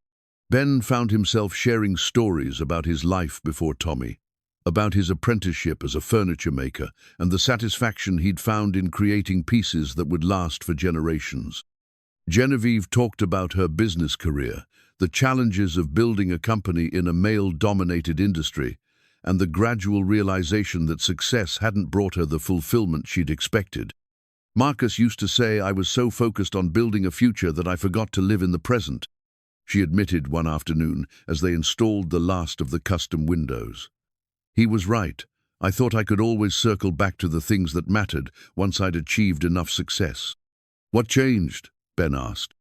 Speaker 1: Ben found himself sharing stories about his life before Tommy, about his apprenticeship as a furniture maker and the satisfaction he'd found in creating pieces that would last for generations. Genevieve talked about her business career, the challenges of building a company in a male-dominated industry, and the gradual realization that success hadn't brought her the fulfillment she'd expected. "Marcus used to say I was so focused on building a future that I forgot to live in the present," she admitted one afternoon as they installed the last of the custom windows. "He was right. I thought I could always circle back to the things that mattered once I'd achieved enough success." "What changed?" Ben asked.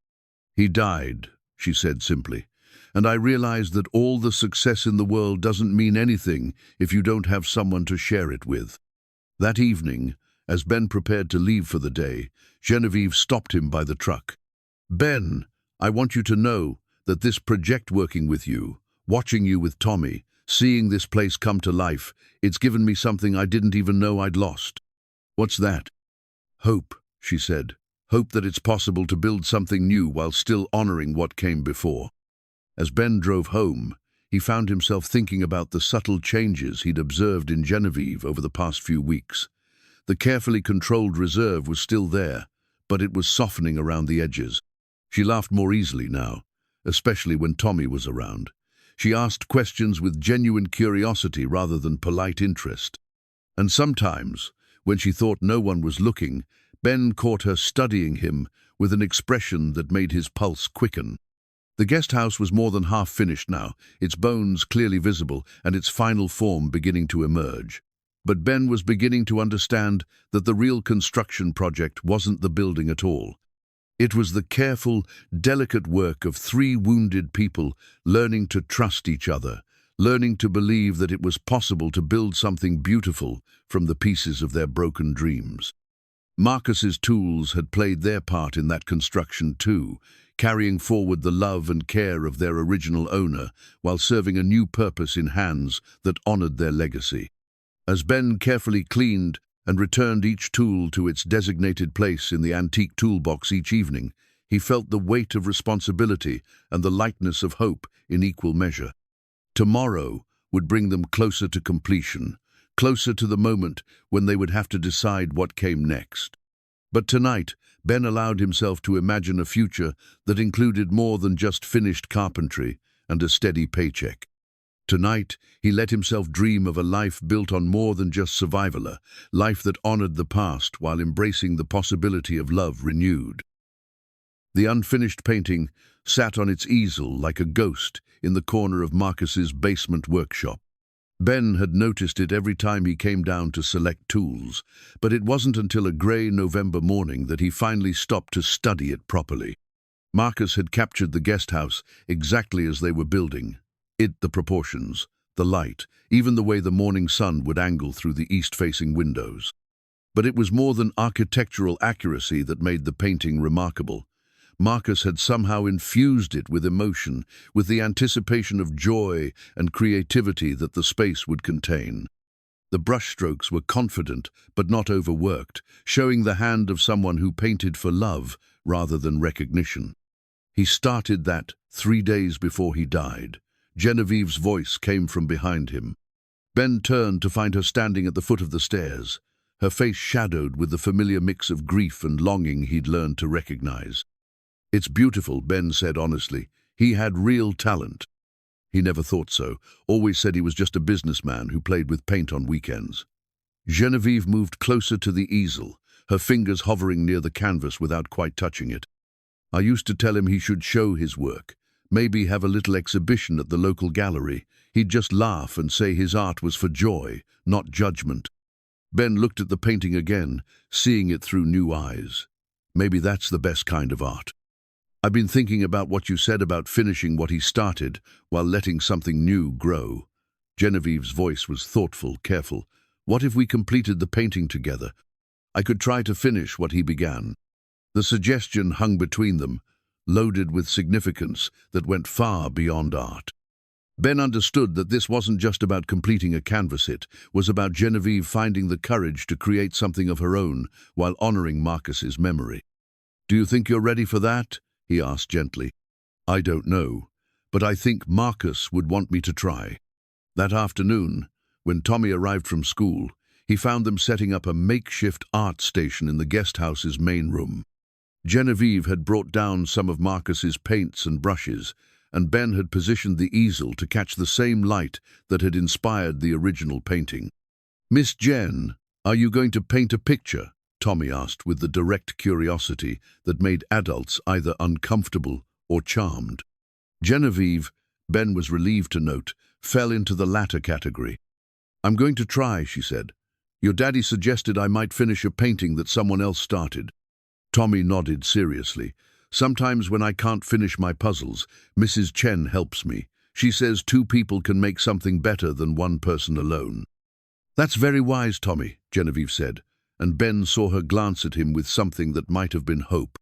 Speaker 1: "He died," she said simply, "and I realized that all the success in the world doesn't mean anything if you don't have someone to share it with." That evening, as Ben prepared to leave for the day, Genevieve stopped him by the truck. "Ben, I want you to know that this project working with you, watching you with Tommy, seeing this place come to life, it's given me something I didn't even know I'd lost." "What's that?" "Hope," she said. "Hope that it's possible to build something new while still honoring what came before." As Ben drove home, he found himself thinking about the subtle changes he'd observed in Genevieve over the past few weeks. The carefully controlled reserve was still there, but it was softening around the edges. She laughed more easily now, especially when Tommy was around. She asked questions with genuine curiosity rather than polite interest. And sometimes, when she thought no one was looking, Ben caught her studying him with an expression that made his pulse quicken. The guest house was more than half finished now, its bones clearly visible and its final form beginning to emerge. But Ben was beginning to understand that the real construction project wasn't the building at all. It was the careful, delicate work of three wounded people learning to trust each other, learning to believe that it was possible to build something beautiful from the pieces of their broken dreams. Marcus's tools had played their part in that construction too, carrying forward the love and care of their original owner while serving a new purpose in hands that honored their legacy. As Ben carefully cleaned and returned each tool to its designated place in the antique toolbox each evening, he felt the weight of responsibility and the lightness of hope in equal measure. Tomorrow would bring them closer to completion, closer to the moment when they would have to decide what came next. But tonight, Ben allowed himself to imagine a future that included more than just finished carpentry and a steady paycheck. Tonight, he let himself dream of a life built on more than just survival, a life that honored the past while embracing the possibility of love renewed. The unfinished painting sat on its easel like a ghost in the corner of Marcus's basement workshop. Ben had noticed it every time he came down to select tools, but it wasn't until a grey November morning that he finally stopped to study it properly. Marcus had captured the guest house exactly as they were building. The proportions, the light, even the way the morning sun would angle through the east-facing windows. But it was more than architectural accuracy that made the painting remarkable. Marcus had somehow infused it with emotion, with the anticipation of joy and creativity that the space would contain. The brushstrokes were confident but not overworked, showing the hand of someone who painted for love rather than recognition. He started that 3 days before he died. Genevieve's voice came from behind him. Ben turned to find her standing at the foot of the stairs, her face shadowed with the familiar mix of grief and longing he'd learned to recognize. "It's beautiful," Ben said honestly. He had real talent. He never thought so, always said he was just a businessman who played with paint on weekends. Genevieve moved closer to the easel, her fingers hovering near the canvas without quite touching it. "I used to tell him he should show his work, maybe have a little exhibition at the local gallery. He'd just laugh and say his art was for joy, not judgment." Ben looked at the painting again, seeing it through new eyes. "Maybe that's the best kind of art. I've been thinking about what you said about finishing what he started while letting something new grow." Genevieve's voice was thoughtful, careful. "What if we completed the painting together? I could try to finish what he began." The suggestion hung between them, loaded with significance that went far beyond art. Ben understood that this wasn't just about completing a canvas, it was about Genevieve finding the courage to create something of her own while honoring Marcus's memory. "Do you think you're ready for that?" he asked gently. "I don't know, but I think Marcus would want me to try." That afternoon, when Tommy arrived from school, he found them setting up a makeshift art station in the guest house's main room. Genevieve had brought down some of Marcus's paints and brushes, and Ben had positioned the easel to catch the same light that had inspired the original painting. "Miss Jen, are you going to paint a picture?" Tommy asked with the direct curiosity that made adults either uncomfortable or charmed. Genevieve, Ben was relieved to note, fell into the latter category. "I'm going to try," she said. "Your daddy suggested I might finish a painting that someone else started." Tommy nodded seriously. "Sometimes when I can't finish my puzzles, Mrs. Chen helps me. She says 2 people can make something better than 1 person alone." "That's very wise, Tommy," Genevieve said, and Ben saw her glance at him with something that might have been hope.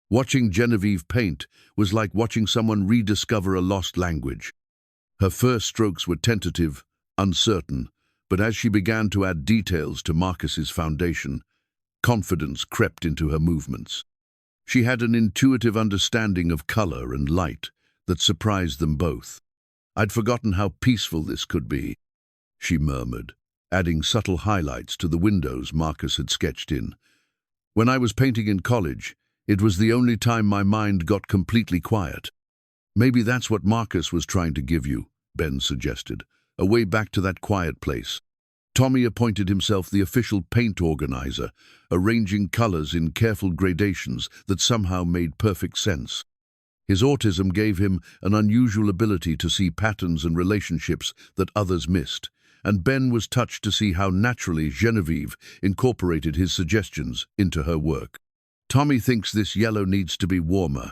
Speaker 1: Watching Genevieve paint was like watching someone rediscover a lost language. Her first strokes were tentative, uncertain, but as she began to add details to Marcus's foundation, confidence crept into her movements. She had an intuitive understanding of color and light that surprised them both. "I'd forgotten how peaceful this could be," she murmured, adding subtle highlights to the windows Marcus had sketched in. "When I was painting in college, it was the only time my mind got completely quiet." "Maybe that's what Marcus was trying to give you," Ben suggested, "a way back to that quiet place." Tommy appointed himself the official paint organizer, arranging colors in careful gradations that somehow made perfect sense. His autism gave him an unusual ability to see patterns and relationships that others missed, and Ben was touched to see how naturally Genevieve incorporated his suggestions into her work. "Tommy thinks this yellow needs to be warmer,"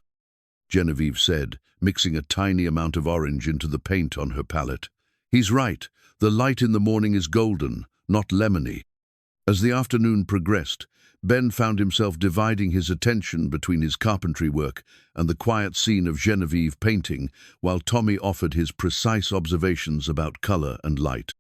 Speaker 1: Genevieve said, mixing a tiny amount of orange into the paint on her palette. "He's right. The light in the morning is golden, not lemony." As the afternoon progressed, Ben found himself dividing his attention between his carpentry work and the quiet scene of Genevieve painting, while Tommy offered his precise observations about color and light.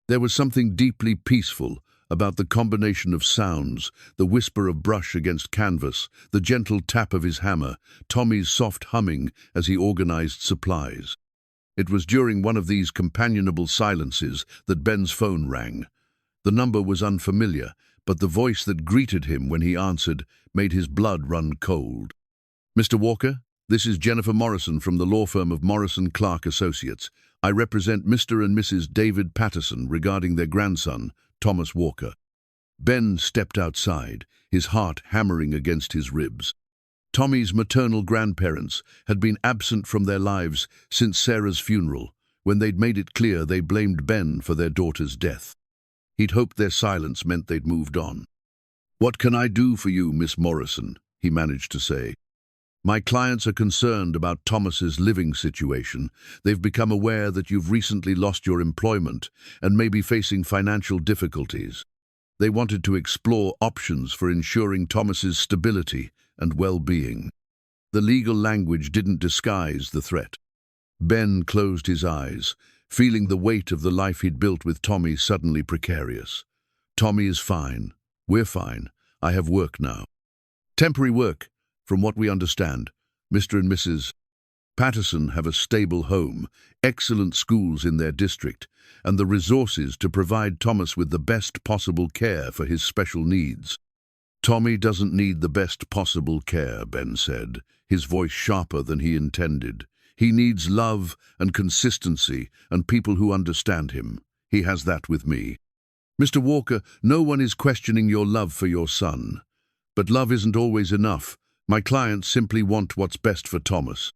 Speaker 1: There was something deeply peaceful about the combination of sounds, the whisper of brush against canvas, the gentle tap of his hammer, Tommy's soft humming as he organized supplies. It was during one of these companionable silences that Ben's phone rang. The number was unfamiliar, but the voice that greeted him when he answered made his blood run cold. "Mr. Walker, this is Jennifer Morrison from the law firm of Morrison Clark Associates. I represent Mr. and Mrs. David Patterson regarding their grandson, Thomas Walker." Ben stepped outside, his heart hammering against his ribs. Tommy's maternal grandparents had been absent from their lives since Sarah's funeral, when they'd made it clear they blamed Ben for their daughter's death. He'd hoped their silence meant they'd moved on. "What can I do for you, Miss Morrison?" he managed to say. "My clients are concerned about Thomas's living situation. They've become aware that you've recently lost your employment and may be facing financial difficulties. They wanted to explore options for ensuring Thomas's stability and well-being." The legal language didn't disguise the threat. Ben closed his eyes, feeling the weight of the life he'd built with Tommy suddenly precarious. "Tommy is fine. We're fine. I have work now. Temporary work, from what we understand. Mr. and Mrs. Patterson have a stable home, excellent schools in their district, and the resources to provide Thomas with the best possible care for his special needs." "Tommy doesn't need the best possible care," Ben said, his voice sharper than he intended. "He needs love and consistency and people who understand him. He has that with me." "Mr. Walker, no one is questioning your love for your son. But love isn't always enough. My clients simply want what's best for Thomas."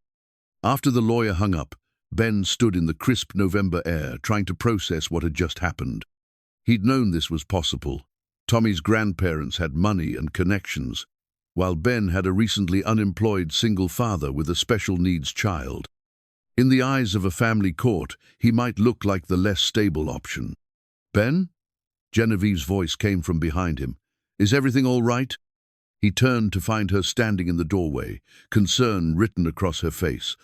Speaker 1: After the lawyer hung up, Ben stood in the crisp November air, trying to process what had just happened. He'd known this was possible. Tommy's grandparents had money and connections, while Ben had a recently unemployed single father with a special needs child. In the eyes of a family court, he might look like the less stable option. "Ben?" Genevieve's voice came from behind him. "Is everything all right?" He turned to find her standing in the doorway, concern written across her face.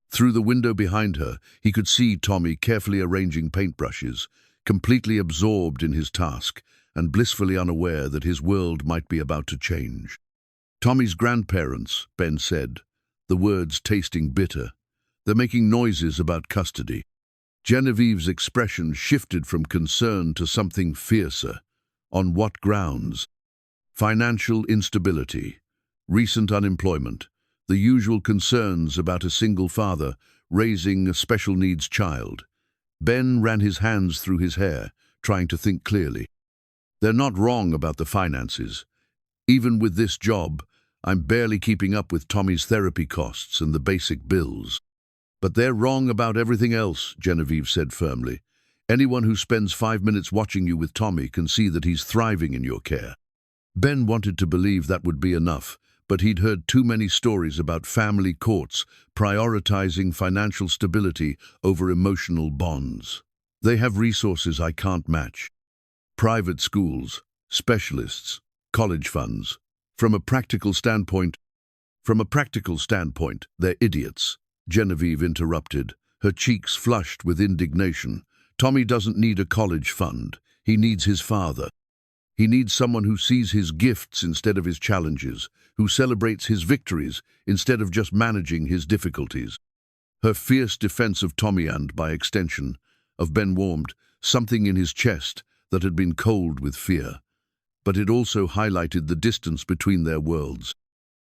Speaker 1: Through the window behind her, he could see Tommy carefully arranging paintbrushes, completely absorbed in his task, and blissfully unaware that his world might be about to change. "Tommy's grandparents," Ben said, the words tasting bitter. "They're making noises about custody." Genevieve's expression shifted from concern to something fiercer. On what grounds? Financial instability, recent unemployment, the usual concerns about a single father raising a special needs child. Ben ran his hands through his hair, trying to think clearly. "They're not wrong about the finances. Even with this job, I'm barely keeping up with Tommy's therapy costs and the basic bills." "But they're wrong about everything else," Genevieve said firmly. "Anyone who spends 5 minutes watching you with Tommy can see that he's thriving in your care." Ben wanted to believe that would be enough, but he'd heard too many stories about family courts prioritizing financial stability over emotional bonds. "They have resources I can't match. Private schools, specialists, college funds. From a practical standpoint, they're idiots," Genevieve interrupted, her cheeks flushed with indignation. "Tommy doesn't need a college fund. He needs his father. He needs someone who sees his gifts instead of his challenges, who celebrates his victories instead of just managing his difficulties." Her fierce defense of Tommy and, by extension, of Ben warmed something in his chest that had been cold with fear. But it also highlighted the distance between their worlds.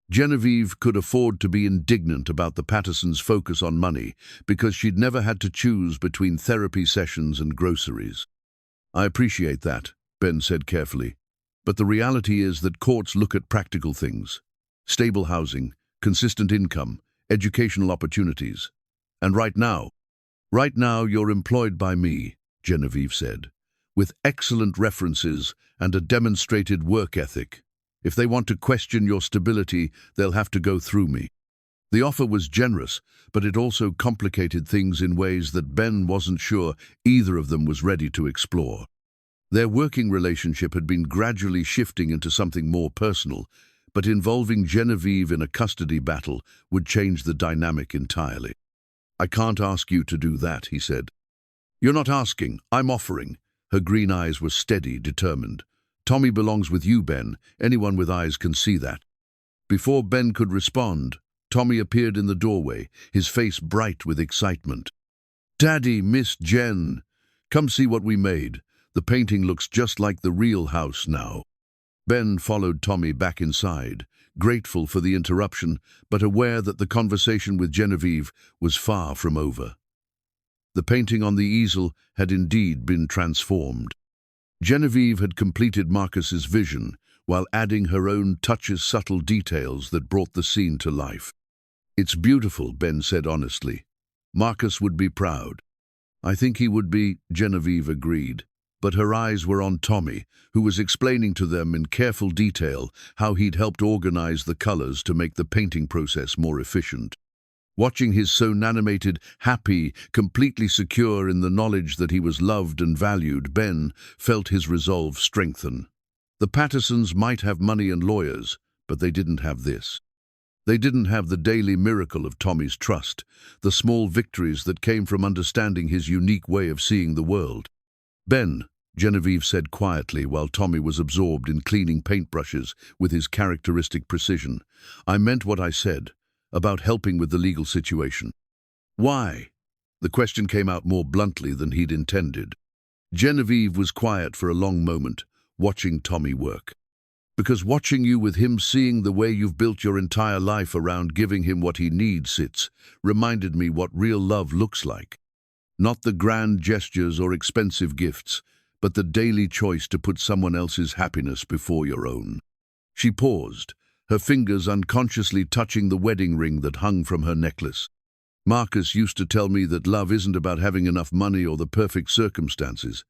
Speaker 1: Genevieve could afford to be indignant about the Pattersons' focus on money because she'd never had to choose between therapy sessions and groceries. "I appreciate that," Ben said carefully. "But the reality is that courts look at practical things. Stable housing, consistent income, educational opportunities. And right now you're employed by me," Genevieve said, "with excellent references and a demonstrated work ethic. If they want to question your stability, they'll have to go through me." The offer was generous, but it also complicated things in ways that Ben wasn't sure either of them was ready to explore. Their working relationship had been gradually shifting into something more personal, but involving Genevieve in a custody battle would change the dynamic entirely. "I can't ask you to do that," he said. "You're not asking, I'm offering." Her green eyes were steady, determined. "Tommy belongs with you, Ben. Anyone with eyes can see that." Before Ben could respond, Tommy appeared in the doorway, his face bright with excitement. "Daddy, Miss Jen, come see what we made. The painting looks just like the real house now." Ben followed Tommy back inside, grateful for the interruption, but aware that the conversation with Genevieve was far from over. The painting on the easel had indeed been transformed. Genevieve had completed Marcus's vision, while adding her own touches, subtle details that brought the scene to life. "It's beautiful," Ben said honestly. "Marcus would be proud." "I think he would be," Genevieve agreed. But her eyes were on Tommy, who was explaining to them in careful detail how he'd helped organize the colors to make the painting process more efficient. Watching his so animated, happy, completely secure in the knowledge that he was loved and valued, Ben felt his resolve strengthen. The Pattersons might have money and lawyers, but they didn't have this. They didn't have the daily miracle of Tommy's trust, the small victories that came from understanding his unique way of seeing the world. "Ben," Genevieve said quietly while Tommy was absorbed in cleaning paintbrushes with his characteristic precision, "I meant what I said about helping with the legal situation." "Why?" The question came out more bluntly than he'd intended. Genevieve was quiet for a long moment, watching Tommy work. "Because watching you with him, seeing the way you've built your entire life around giving him what he needs, reminded me what real love looks like. Not the grand gestures or expensive gifts, but the daily choice to put someone else's happiness before your own." She paused, her fingers unconsciously touching the wedding ring that hung from her necklace. "Marcus used to tell me that love isn't about having enough money or the perfect circumstances.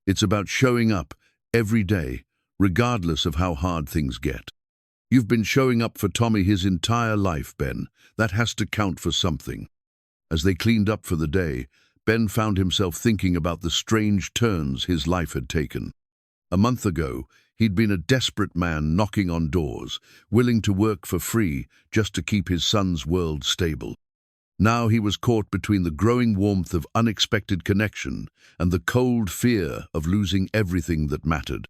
Speaker 1: It's about showing up every day, regardless of how hard things get. You've been showing up for Tommy his entire life, Ben. That has to count for something." As they cleaned up for the day, Ben found himself thinking about the strange turns his life had taken. A month ago, he'd been a desperate man knocking on doors, willing to work for free just to keep his son's world stable. Now he was caught between the growing warmth of unexpected connection and the cold fear of losing everything that mattered.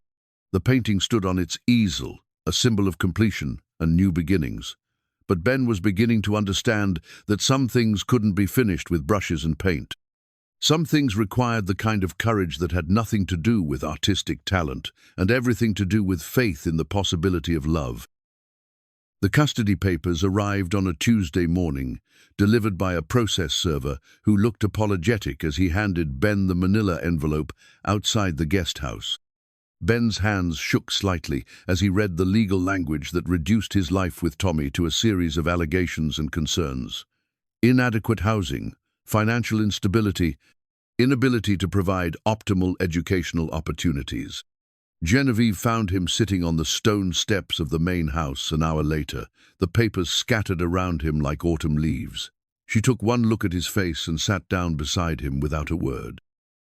Speaker 1: The painting stood on its easel, a symbol of completion and new beginnings. But Ben was beginning to understand that some things couldn't be finished with brushes and paint. Some things required the kind of courage that had nothing to do with artistic talent and everything to do with faith in the possibility of love. The custody papers arrived on a Tuesday morning, delivered by a process server who looked apologetic as he handed Ben the manila envelope outside the guest house. Ben's hands shook slightly as he read the legal language that reduced his life with Tommy to a series of allegations and concerns. Inadequate housing, financial instability, inability to provide optimal educational opportunities. Genevieve found him sitting on the stone steps of the main house an hour later, the papers scattered around him like autumn leaves. She took one look at his face and sat down beside him without a word.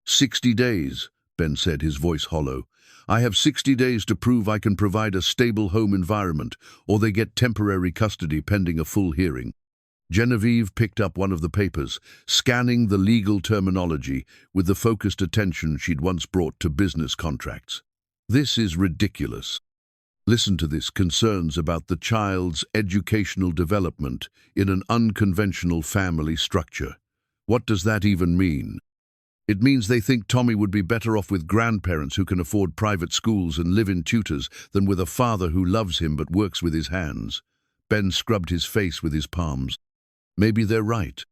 Speaker 1: 60 days, Ben said, his voice hollow. "I have 60 days to prove I can provide a stable home environment, or they get temporary custody pending a full hearing." Genevieve picked up one of the papers, scanning the legal terminology with the focused attention she'd once brought to business contracts. "This is ridiculous. Listen to this: concerns about the child's educational development in an unconventional family structure. What does that even mean?" "It means they think Tommy would be better off with grandparents who can afford private schools and live-in tutors than with a father who loves him but works with his hands." Ben scrubbed his face with his palms. "Maybe they're right."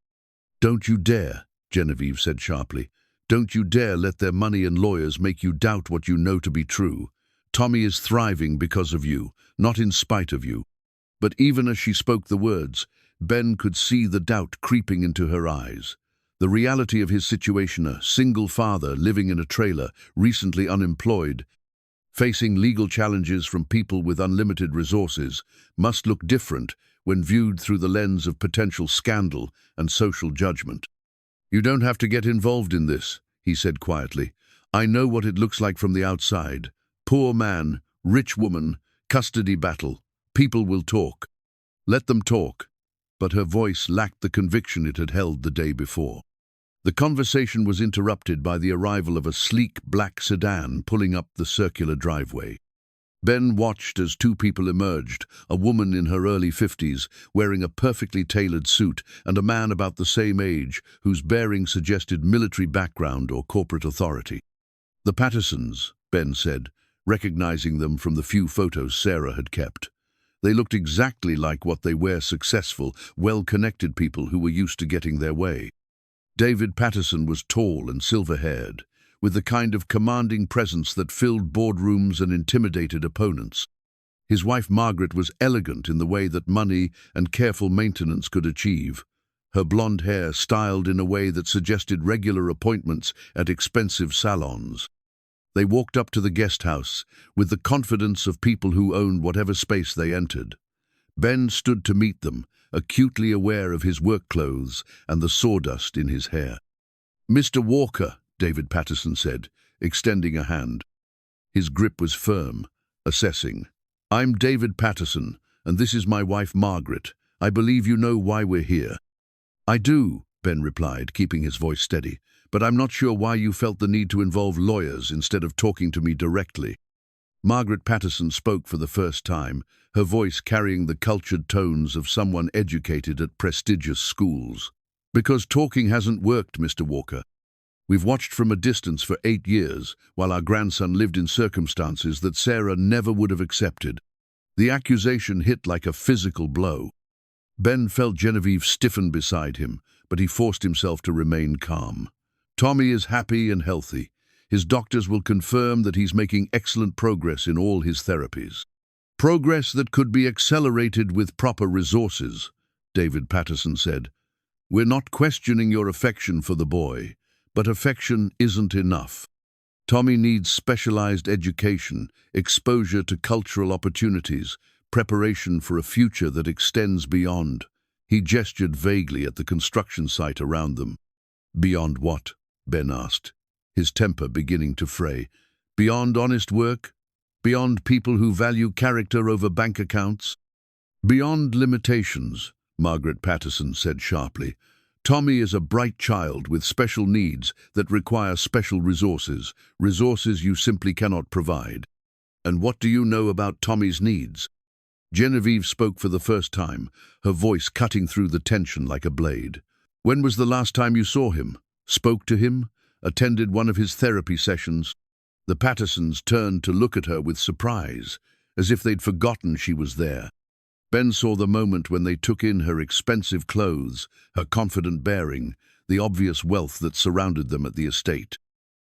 Speaker 1: "Don't you dare," Genevieve said sharply. "Don't you dare let their money and lawyers make you doubt what you know to be true. Tommy is thriving because of you, not in spite of you." But even as she spoke the words, Ben could see the doubt creeping into her eyes. The reality of his situation, a single father living in a trailer, recently unemployed, facing legal challenges from people with unlimited resources, must look different when viewed through the lens of potential scandal and social judgment. "You don't have to get involved in this," he said quietly. "I know what it looks like from the outside. Poor man, rich woman, custody battle. People will talk. Let them talk." But her voice lacked the conviction it had held the day before. The conversation was interrupted by the arrival of a sleek black sedan pulling up the circular driveway. Ben watched as two people emerged, a woman in her early 50s, wearing a perfectly tailored suit, and a man about the same age, whose bearing suggested military background or corporate authority. "The Pattersons," Ben said, recognizing them from the few photos Sarah had kept. They looked exactly like what they were: successful, well-connected people who were used to getting their way. David Patterson was tall and silver-haired, with the kind of commanding presence that filled boardrooms and intimidated opponents. His wife Margaret was elegant in the way that money and careful maintenance could achieve, her blonde hair styled in a way that suggested regular appointments at expensive salons. They walked up to the guest house with the confidence of people who owned whatever space they entered. Ben stood to meet them, acutely aware of his work clothes and the sawdust in his hair. "Mr. Walker," David Patterson said, extending a hand. His grip was firm, assessing. "I'm David Patterson, and this is my wife Margaret. I believe you know why we're here." "I do," Ben replied, keeping his voice steady, "but I'm not sure why you felt the need to involve lawyers instead of talking to me directly." Margaret Patterson spoke for the first time, her voice carrying the cultured tones of someone educated at prestigious schools. "Because talking hasn't worked, Mr. Walker. We've watched from a distance for 8 years, while our grandson lived in circumstances that Sarah never would have accepted. The accusation hit like a physical blow." Ben felt Genevieve stiffen beside him, but he forced himself to remain calm. "Tommy is happy and healthy. His doctors will confirm that he's making excellent progress in all his therapies. Progress that could be accelerated with proper resources," David Patterson said. "We're not questioning your affection for the boy, but affection isn't enough. Tommy needs specialized education, exposure to cultural opportunities, preparation for a future that extends beyond." He gestured vaguely at the construction site around them. "Beyond what?" Ben asked, his temper beginning to fray. "Beyond honest work? Beyond people who value character over bank accounts?" "Beyond limitations," Margaret Patterson said sharply. "Tommy is a bright child with special needs that require special resources, resources you simply cannot provide." "And what do you know about Tommy's needs?" Genevieve spoke for the first time, her voice cutting through the tension like a blade. "When was the last time you saw him? Spoke to him? Attended one of his therapy sessions?" The Pattersons turned to look at her with surprise, as if they'd forgotten she was there. Ben saw the moment when they took in her expensive clothes, her confident bearing, the obvious wealth that surrounded them at the estate.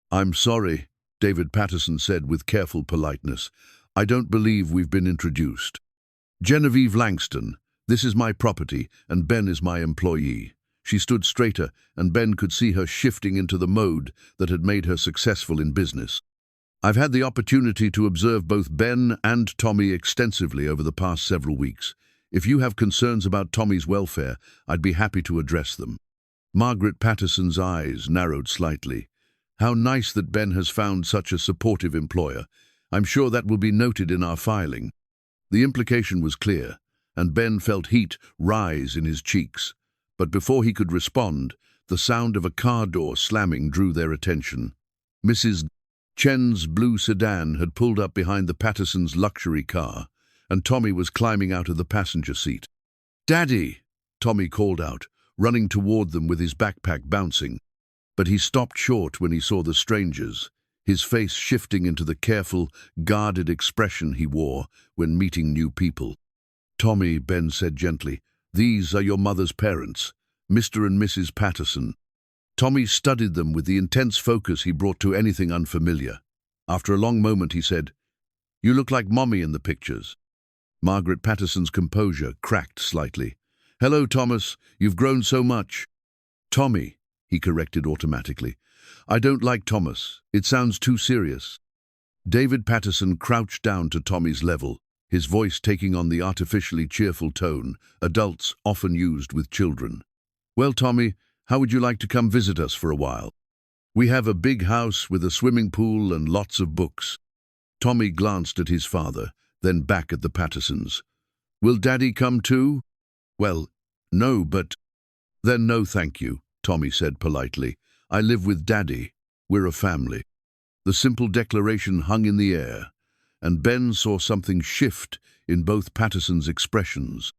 Speaker 1: "I'm sorry," David Patterson said with careful politeness. "I don't believe we've been introduced. Genevieve Langston, this is my property, and Ben is my employee." She stood straighter, and Ben could see her shifting into the mode that had made her successful in business. "I've had the opportunity to observe both Ben and Tommy extensively over the past several weeks. If you have concerns about Tommy's welfare, I'd be happy to address them." Margaret Patterson's eyes narrowed slightly. "How nice that Ben has found such a supportive employer. I'm sure that will be noted in our filing." The implication was clear, and Ben felt heat rise in his cheeks. But before he could respond, the sound of a car door slamming drew their attention. Mrs. Chen's blue sedan had pulled up behind the Pattersons' luxury car, and Tommy was climbing out of the passenger seat. "Daddy!" Tommy called out, running toward them with his backpack bouncing. But he stopped short when he saw the strangers, his face shifting into the careful, guarded expression he wore when meeting new people. "Tommy," Ben said gently, "these are your mother's parents, Mr. and Mrs. Patterson." Tommy studied them with the intense focus he brought to anything unfamiliar. After a long moment he said, "You look like Mommy in the pictures." Margaret Patterson's composure cracked slightly. "Hello, Thomas. You've grown so much." "Tommy," he corrected automatically. "I don't like Thomas. It sounds too serious." David Patterson crouched down to Tommy's level, his voice taking on the artificially cheerful tone adults often used with children. "Well, Tommy, how would you like to come visit us for a while? We have a big house with a swimming pool and lots of books." Tommy glanced at his father, then back at the Pattersons. "Will Daddy come too?" "Well, no, but—" "Then no, thank you," Tommy said politely. "I live with Daddy. We're a family." The simple declaration hung in the air, and Ben saw something shift in both Pattersons' expressions.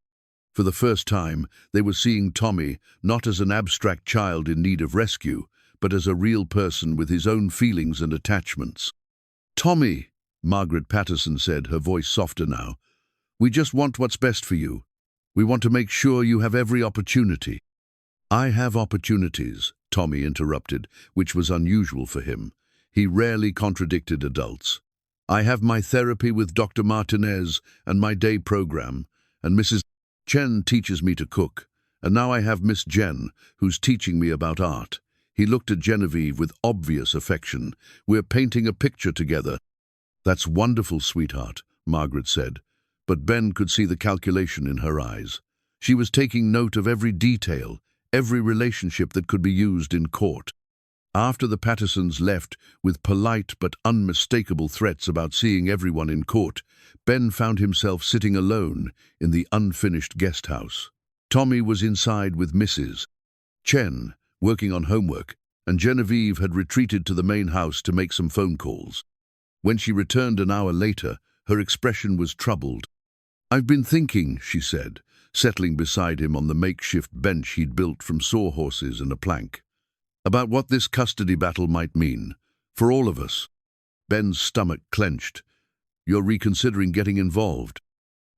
Speaker 1: For the first time, they were seeing Tommy not as an abstract child in need of rescue, but as a real person with his own feelings and attachments. "Tommy," Margaret Patterson said, her voice softer now. "We just want what's best for you. We want to make sure you have every opportunity." "I have opportunities," Tommy interrupted, which was unusual for him. He rarely contradicted adults. "I have my therapy with Dr. Martinez and my day program, and Mrs. Chen teaches me to cook, and now I have Miss Jen, who's teaching me about art." He looked at Genevieve with obvious affection. "We're painting a picture together." "That's wonderful, sweetheart," Margaret said, but Ben could see the calculation in her eyes. She was taking note of every detail, every relationship that could be used in court. After the Pattersons left with polite but unmistakable threats about seeing everyone in court, Ben found himself sitting alone in the unfinished guest house. Tommy was inside with Mrs. Chen, working on homework, and Genevieve had retreated to the main house to make some phone calls. When she returned an hour later, her expression was troubled. "I've been thinking," she said, settling beside him on the makeshift bench he'd built from sawhorses and a plank, "about what this custody battle might mean, for all of us." Ben's stomach clenched. "You're reconsidering getting involved?"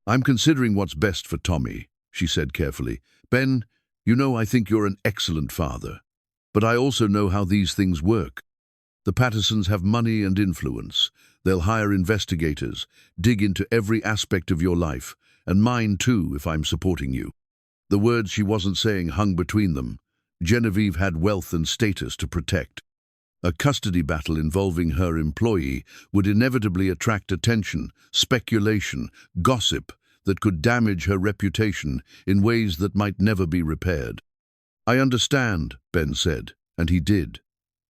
Speaker 1: "I'm considering what's best for Tommy," she said carefully. "Ben, you know I think you're an excellent father, but I also know how these things work. The Pattersons have money and influence. They'll hire investigators, dig into every aspect of your life, and mine too if I'm supporting you." The words she wasn't saying hung between them. Genevieve had wealth and status to protect. A custody battle involving her employee would inevitably attract attention, speculation, gossip that could damage her reputation in ways that might never be repaired. "I understand," Ben said, and he did.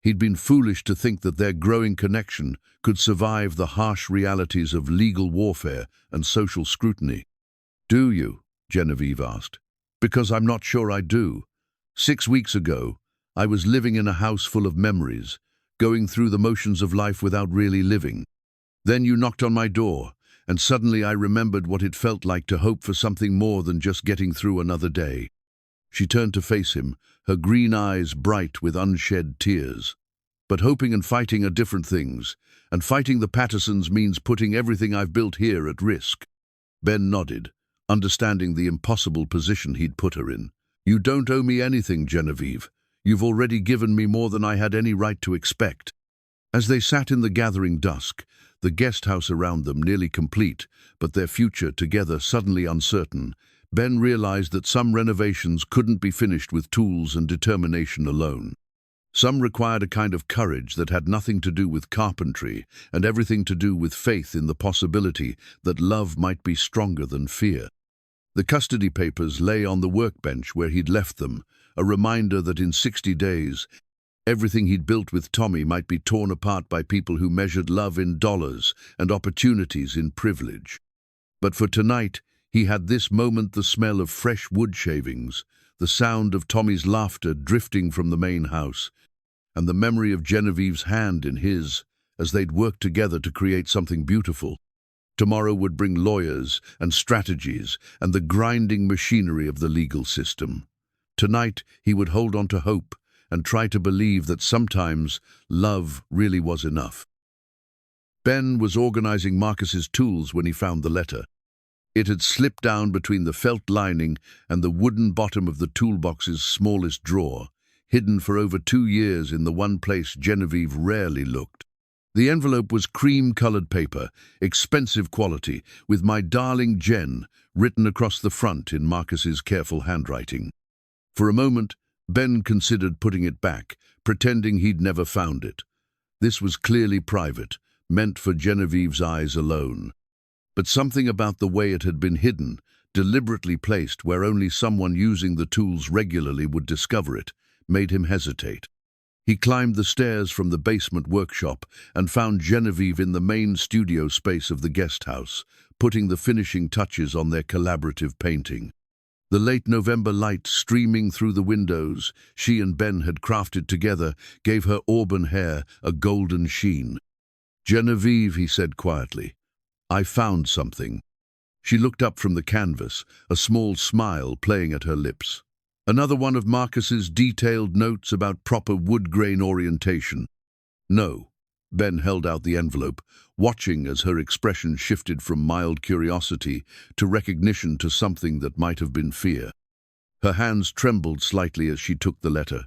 Speaker 1: He'd been foolish to think that their growing connection could survive the harsh realities of legal warfare and social scrutiny. "Do you?" Genevieve asked. "Because I'm not sure I do. 6 weeks ago, I was living in a house full of memories, going through the motions of life without really living. Then you knocked on my door, and suddenly I remembered what it felt like to hope for something more than just getting through another day." She turned to face him, her green eyes bright with unshed tears. "But hoping and fighting are different things, and fighting the Pattersons means putting everything I've built here at risk." Ben nodded, understanding the impossible position he'd put her in. "You don't owe me anything, Genevieve. You've already given me more than I had any right to expect." As they sat in the gathering dusk, the guest house around them nearly complete, but their future together suddenly uncertain, Ben realized that some renovations couldn't be finished with tools and determination alone. Some required a kind of courage that had nothing to do with carpentry and everything to do with faith in the possibility that love might be stronger than fear. The custody papers lay on the workbench where he'd left them, a reminder that in 60 days, everything he'd built with Tommy might be torn apart by people who measured love in dollars and opportunities in privilege. But for tonight, he had this moment: the smell of fresh wood shavings, the sound of Tommy's laughter drifting from the main house, and the memory of Genevieve's hand in his as they'd worked together to create something beautiful. Tomorrow would bring lawyers and strategies and the grinding machinery of the legal system. Tonight, he would hold on to hope and try to believe that sometimes love really was enough. Ben was organizing Marcus's tools when he found the letter. It had slipped down between the felt lining and the wooden bottom of the toolbox's smallest drawer, hidden for over 2 years in the one place Genevieve rarely looked. The envelope was cream-colored paper, expensive quality, with "My darling Jen" written across the front in Marcus's careful handwriting. For a moment, Ben considered putting it back, pretending he'd never found it. This was clearly private, meant for Genevieve's eyes alone. But something about the way it had been hidden, deliberately placed where only someone using the tools regularly would discover it, made him hesitate. He climbed the stairs from the basement workshop and found Genevieve in the main studio space of the guest house, putting the finishing touches on their collaborative painting. The late November light streaming through the windows she and Ben had crafted together gave her auburn hair a golden sheen. "Genevieve," he said quietly, "I found something." She looked up from the canvas, a small smile playing at her lips. "Another one of Marcus's detailed notes about proper wood grain orientation." "No," Ben held out the envelope, watching as her expression shifted from mild curiosity to recognition to something that might have been fear. Her hands trembled slightly as she took the letter.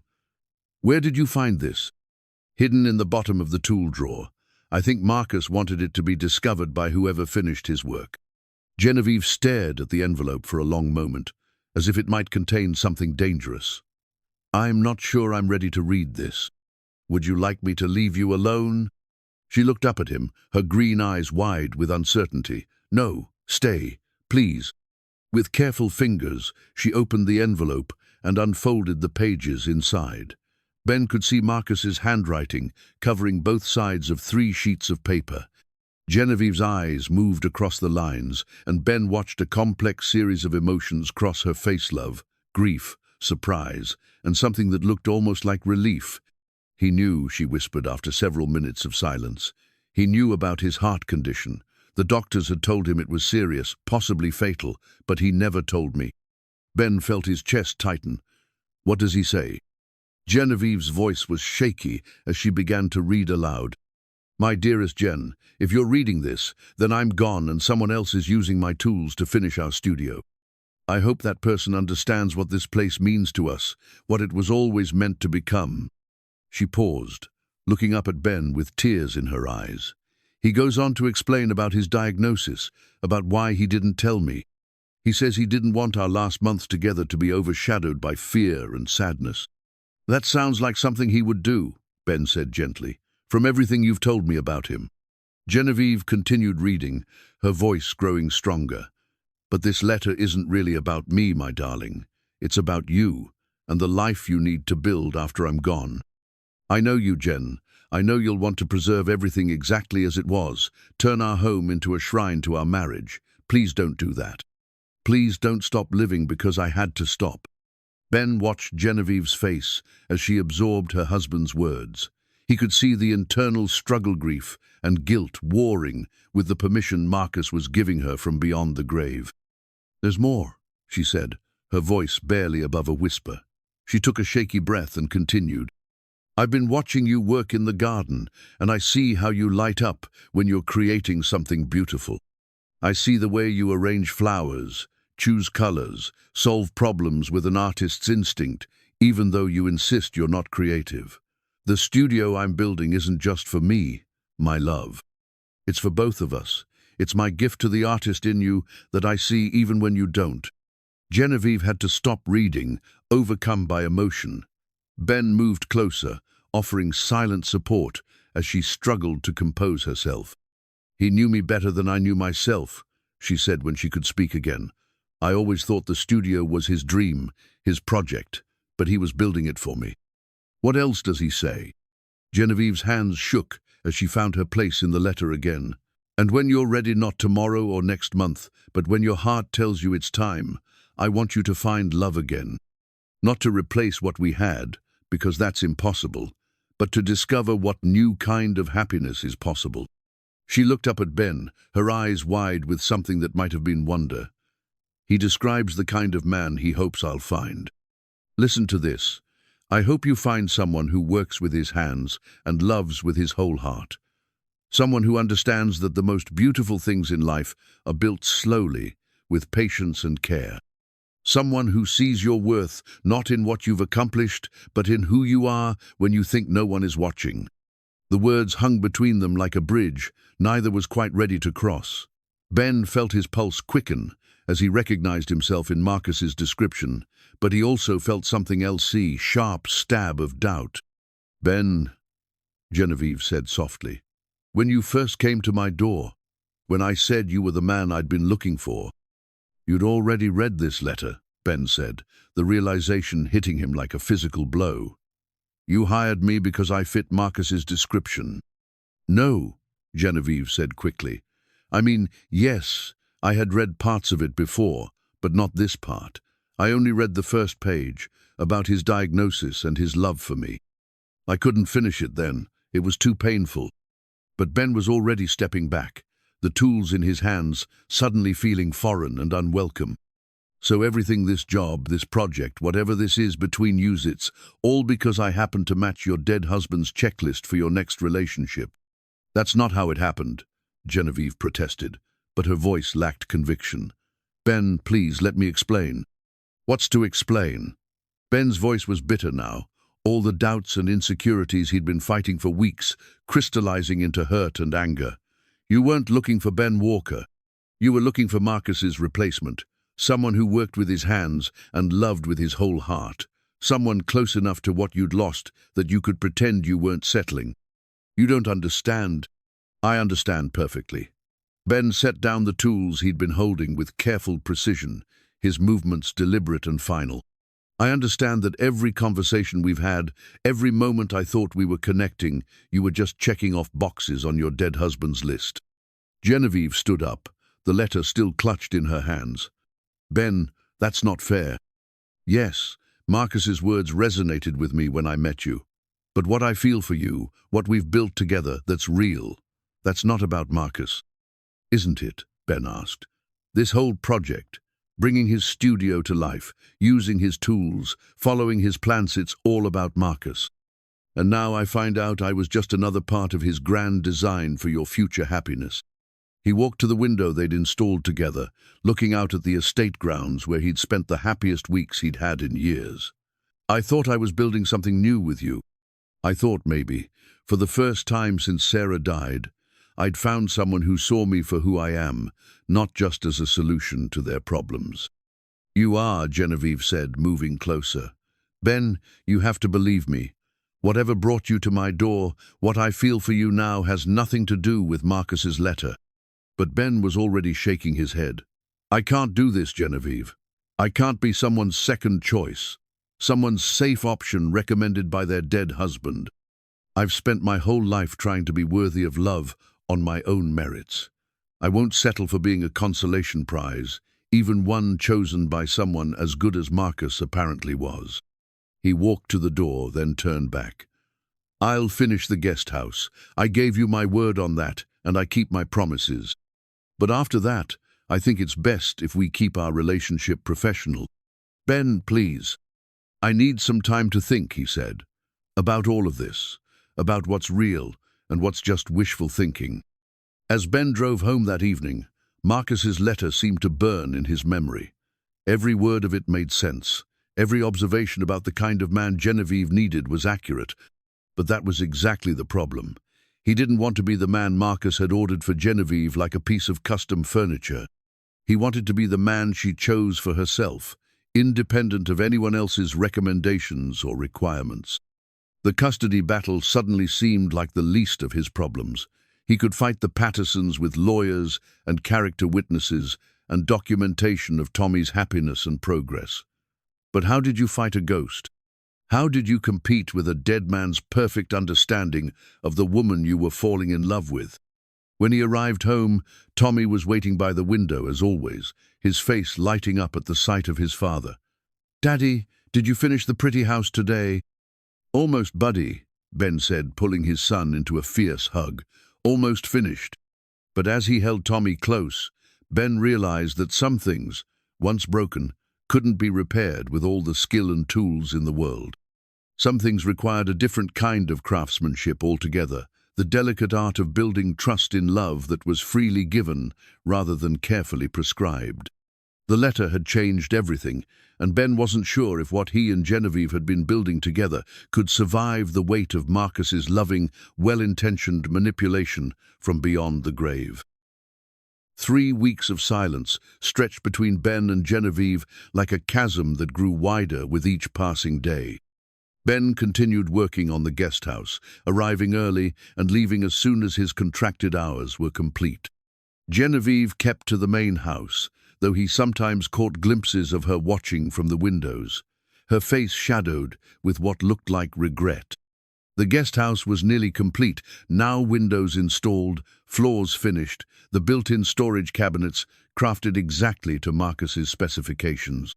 Speaker 1: "Where did you find this?" "Hidden in the bottom of the tool drawer. I think Marcus wanted it to be discovered by whoever finished his work." Genevieve stared at the envelope for a long moment, as if it might contain something dangerous. "I'm not sure I'm ready to read this. Would you like me to leave you alone?" She looked up at him, her green eyes wide with uncertainty. "No, stay, please." With careful fingers, she opened the envelope and unfolded the pages inside. Ben could see Marcus's handwriting, covering both sides of 3 sheets of paper. Genevieve's eyes moved across the lines, and Ben watched a complex series of emotions cross her face: love, grief, surprise, and something that looked almost like relief. "He knew," she whispered after several minutes of silence. "He knew about his heart condition. The doctors had told him it was serious, possibly fatal, but he never told me." Ben felt his chest tighten. "What does he say?" Genevieve's voice was shaky as she began to read aloud. "My dearest Jen, if you're reading this, then I'm gone and someone else is using my tools to finish our studio. I hope that person understands what this place means to us, what it was always meant to become." She paused, looking up at Ben with tears in her eyes. He goes on to explain about his diagnosis, about why he didn't tell me. He says he didn't want our last months together to be overshadowed by fear and sadness. "That sounds like something he would do," Ben said gently, "from everything you've told me about him." Genevieve continued reading, her voice growing stronger. "But this letter isn't really about me, my darling. It's about you and the life you need to build after I'm gone. I know you, Jen. I know you'll want to preserve everything exactly as it was, turn our home into a shrine to our marriage. Please don't do that. Please don't stop living because I had to stop." Ben watched Genevieve's face as she absorbed her husband's words. He could see the internal struggle, grief and guilt warring with the permission Marcus was giving her from beyond the grave. "There's more," she said, her voice barely above a whisper. She took a shaky breath and continued. "I've been watching you work in the garden, and I see how you light up when you're creating something beautiful. I see the way you arrange flowers, choose colors, solve problems with an artist's instinct, even though you insist you're not creative. The studio I'm building isn't just for me, my love. It's for both of us. It's my gift to the artist in you that I see even when you don't." Genevieve had to stop reading, overcome by emotion. Ben moved closer, offering silent support as she struggled to compose herself. "He knew me better than I knew myself," she said when she could speak again. "I always thought the studio was his dream, his project, but he was building it for me." "What else does he say?" Genevieve's hands shook as she found her place in the letter again. "And when you're ready, not tomorrow or next month, but when your heart tells you it's time, I want you to find love again. Not to replace what we had, because that's impossible, but to discover what new kind of happiness is possible." She looked up at Ben, her eyes wide with something that might have been wonder. "He describes the kind of man he hopes I'll find. Listen to this. I hope you find someone who works with his hands and loves with his whole heart. Someone who understands that the most beautiful things in life are built slowly, with patience and care. Someone who sees your worth not in what you've accomplished, but in who you are when you think no one is watching." The words hung between them like a bridge neither was quite ready to cross. Ben felt his pulse quicken as he recognized himself in Marcus's description, but he also felt something else, a sharp stab of doubt. "Ben," Genevieve said softly, "when you first came to my door, when I said you were the man I'd been looking for—" "You'd already read this letter," Ben said, the realization hitting him like a physical blow. "You hired me because I fit Marcus's description." "No," Genevieve said quickly. "I mean, yes, I had read parts of it before, but not this part. I only read the first page, about his diagnosis and his love for me. I couldn't finish it then. It was too painful." But Ben was already stepping back, the tools in his hands suddenly feeling foreign and unwelcome. "So everything, this job, this project, whatever this is between yous, it's all because I happen to match your dead husband's checklist for your next relationship. That's not how it happened, Genevieve protested, but her voice lacked conviction. Ben, please, let me explain. What's to explain? Ben's voice was bitter now, all the doubts and insecurities he'd been fighting for weeks, crystallizing into hurt and anger. You weren't looking for Ben Walker. You were looking for Marcus's replacement, someone who worked with his hands and loved with his whole heart, someone close enough to what you'd lost that you could pretend you weren't settling. You don't understand. I understand perfectly. Ben set down the tools he'd been holding with careful precision, his movements deliberate and final. I understand that every conversation we've had, every moment I thought we were connecting, you were just checking off boxes on your dead husband's list. Genevieve stood up, the letter still clutched in her hands. Ben, that's not fair. Yes, Marcus's words resonated with me when I met you. But what I feel for you, what we've built together, that's real. That's not about Marcus. Isn't it? Ben asked. This whole project, bringing his studio to life, using his tools, following his plans, it's all about Marcus. And now I find out I was just another part of his grand design for your future happiness. He walked to the window they'd installed together, looking out at the estate grounds where he'd spent the happiest weeks he'd had in years. I thought I was building something new with you. I thought maybe, for the first time since Sarah died, I'd found someone who saw me for who I am, not just as a solution to their problems. You are, Genevieve said, moving closer. Ben, you have to believe me. Whatever brought you to my door, what I feel for you now has nothing to do with Marcus's letter. But Ben was already shaking his head. I can't do this, Genevieve. I can't be someone's second choice, someone's safe option recommended by their dead husband. I've spent my whole life trying to be worthy of love on my own merits. I won't settle for being a consolation prize, even one chosen by someone as good as Marcus apparently was. He walked to the door, then turned back. I'll finish the guest house. I gave you my word on that, and I keep my promises. But after that, I think it's best if we keep our relationship professional. Ben, please. I need some time to think, he said, about all of this, about what's real and what's just wishful thinking. As Ben drove home that evening, Marcus's letter seemed to burn in his memory. Every word of it made sense. Every observation about the kind of man Genevieve needed was accurate. But that was exactly the problem. He didn't want to be the man Marcus had ordered for Genevieve like a piece of custom furniture. He wanted to be the man she chose for herself, independent of anyone else's recommendations or requirements. The custody battle suddenly seemed like the least of his problems. He could fight the Pattersons with lawyers and character witnesses and documentation of Tommy's happiness and progress. But how did you fight a ghost? How did you compete with a dead man's perfect understanding of the woman you were falling in love with? When he arrived home, Tommy was waiting by the window as always, his face lighting up at the sight of his father. "Daddy, did you finish the pretty house today?" "Almost, buddy," Ben said, pulling his son into a fierce hug. "Almost finished." But as he held Tommy close, Ben realized that some things, once broken, couldn't be repaired with all the skill and tools in the world. Some things required a different kind of craftsmanship altogether, the delicate art of building trust in love that was freely given rather than carefully prescribed. The letter had changed everything, and Ben wasn't sure if what he and Genevieve had been building together could survive the weight of Marcus's loving, well-intentioned manipulation from beyond the grave. 3 weeks of silence stretched between Ben and Genevieve like a chasm that grew wider with each passing day. Ben continued working on the guest house, arriving early and leaving as soon as his contracted hours were complete. Genevieve kept to the main house, though he sometimes caught glimpses of her watching from the windows, her face shadowed with what looked like regret. The guest house was nearly complete, now windows installed, floors finished, the built-in storage cabinets crafted exactly to Marcus's specifications.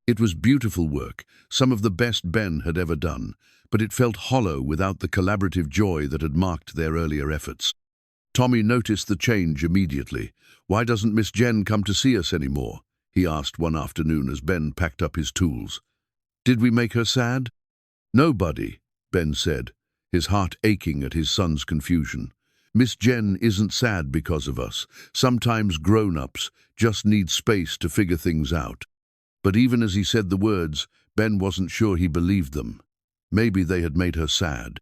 Speaker 1: It was beautiful work, some of the best Ben had ever done, but it felt hollow without the collaborative joy that had marked their earlier efforts. Tommy noticed the change immediately. "Why doesn't Miss Jen come to see us anymore?" he asked one afternoon as Ben packed up his tools. "Did we make her sad?" "No, buddy," Ben said, his heart aching at his son's confusion. Miss Jen isn't sad because of us. Sometimes grown-ups just need space to figure things out. But even as he said the words, Ben wasn't sure he believed them. Maybe they had made her sad.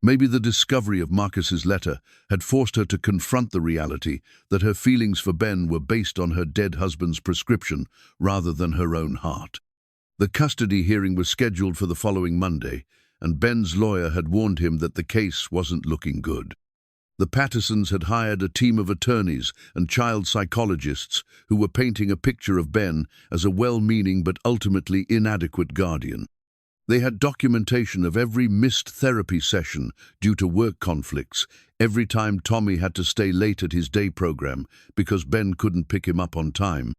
Speaker 1: Maybe the discovery of Marcus's letter had forced her to confront the reality that her feelings for Ben were based on her dead husband's prescription rather than her own heart. The custody hearing was scheduled for the following Monday, and Ben's lawyer had warned him that the case wasn't looking good. The Pattersons had hired a team of attorneys and child psychologists who were painting a picture of Ben as a well-meaning but ultimately inadequate guardian. They had documentation of every missed therapy session due to work conflicts, every time Tommy had to stay late at his day program because Ben couldn't pick him up on time,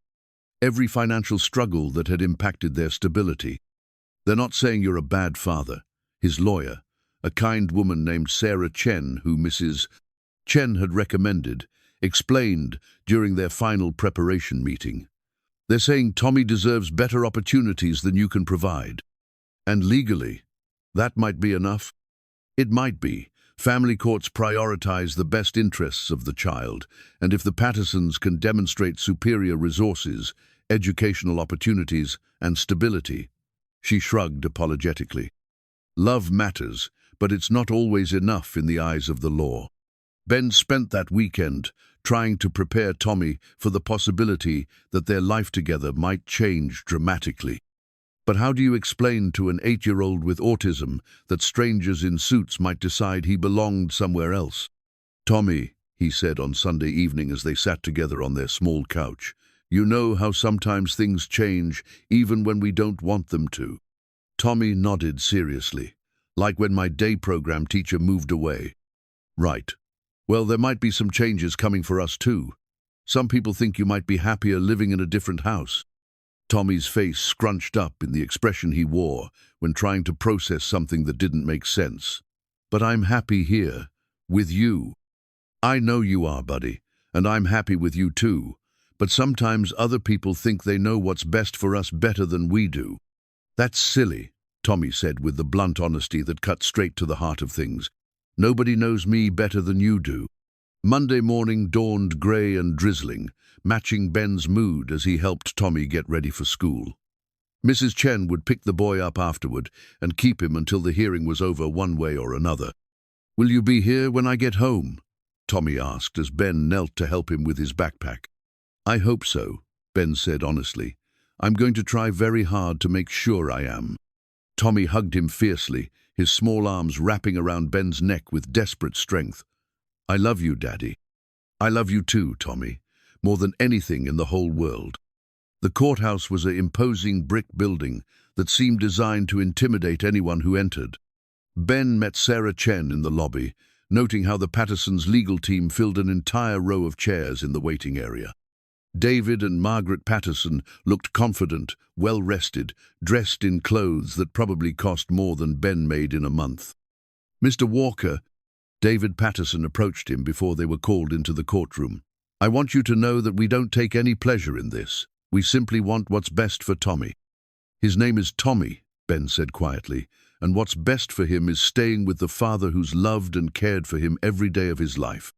Speaker 1: every financial struggle that had impacted their stability. "They're not saying you're a bad father," his lawyer, a kind woman named Sarah Chen, who Mrs. Chen had recommended, explained during their final preparation meeting. "They're saying Tommy deserves better opportunities than you can provide. And legally, that might be enough." It might be. Family courts prioritize the best interests of the child, and if the Pattersons can demonstrate superior resources, educational opportunities, and stability. She shrugged apologetically. Love matters, but it's not always enough in the eyes of the law. Ben spent that weekend trying to prepare Tommy for the possibility that their life together might change dramatically. But how do you explain to an 8-year-old with autism that strangers in suits might decide he belonged somewhere else? "Tommy," he said on Sunday evening as they sat together on their small couch, "you know how sometimes things change even when we don't want them to." Tommy nodded seriously, "Like when my day program teacher moved away." "Right. Well, there might be some changes coming for us too. Some people think you might be happier living in a different house." Tommy's face scrunched up in the expression he wore when trying to process something that didn't make sense. "But I'm happy here, with you." "I know you are, buddy, and I'm happy with you too. But sometimes other people think they know what's best for us better than we do." "That's silly," Tommy said with the blunt honesty that cut straight to the heart of things. "Nobody knows me better than you do." Monday morning dawned grey and drizzling, matching Ben's mood as he helped Tommy get ready for school. Mrs. Chen would pick the boy up afterward and keep him until the hearing was over one way or another. "Will you be here when I get home?" Tommy asked as Ben knelt to help him with his backpack. "I hope so," Ben said honestly. "I'm going to try very hard to make sure I am." Tommy hugged him fiercely, his small arms wrapping around Ben's neck with desperate strength. "I love you, Daddy." "I love you too, Tommy, more than anything in the whole world." The courthouse was an imposing brick building that seemed designed to intimidate anyone who entered. Ben met Sarah Chen in the lobby, noting how the Pattersons' legal team filled an entire row of chairs in the waiting area. David and Margaret Patterson looked confident, well-rested, dressed in clothes that probably cost more than Ben made in a month. "Mr. Walker," David Patterson approached him before they were called into the courtroom. "I want you to know that we don't take any pleasure in this. We simply want what's best for Tommy." "His name is Tommy," Ben said quietly, "and what's best for him is staying with the father who's loved and cared for him every day of his life."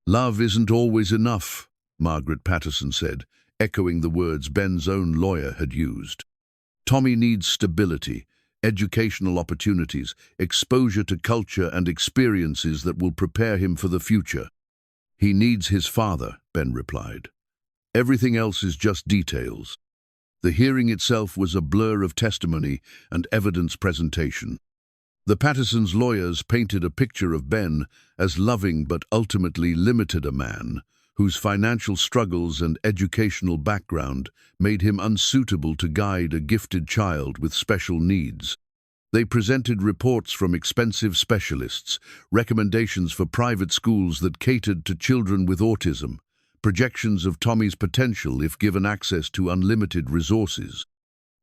Speaker 1: "Love isn't always enough," Margaret Patterson said, echoing the words Ben's own lawyer had used. "Tommy needs stability, educational opportunities, exposure to culture and experiences that will prepare him for the future." "He needs his father," Ben replied. "Everything else is just details." The hearing itself was a blur of testimony and evidence presentation. The Pattersons' lawyers painted a picture of Ben as loving but ultimately limited a man, whose financial struggles and educational background made him unsuitable to guide a gifted child with special needs. They presented reports from expensive specialists, recommendations for private schools that catered to children with autism, projections of Tommy's potential if given access to unlimited resources.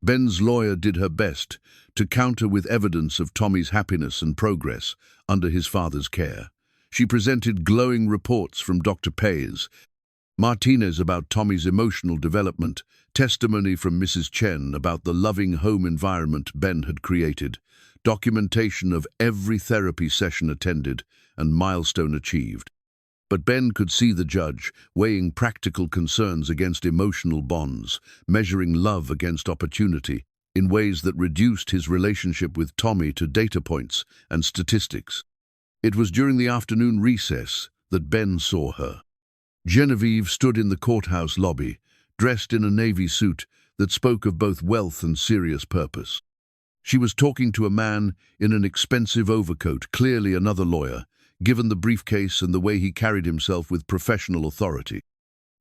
Speaker 1: Ben's lawyer did her best to counter with evidence of Tommy's happiness and progress under his father's care. She presented glowing reports from Dr. Martinez about Tommy's emotional development, testimony from Mrs. Chen about the loving home environment Ben had created, documentation of every therapy session attended and milestone achieved. But Ben could see the judge, weighing practical concerns against emotional bonds, measuring love against opportunity, in ways that reduced his relationship with Tommy to data points and statistics. It was during the afternoon recess that Ben saw her. Genevieve stood in the courthouse lobby, dressed in a navy suit that spoke of both wealth and serious purpose. She was talking to a man in an expensive overcoat, clearly another lawyer, given the briefcase and the way he carried himself with professional authority.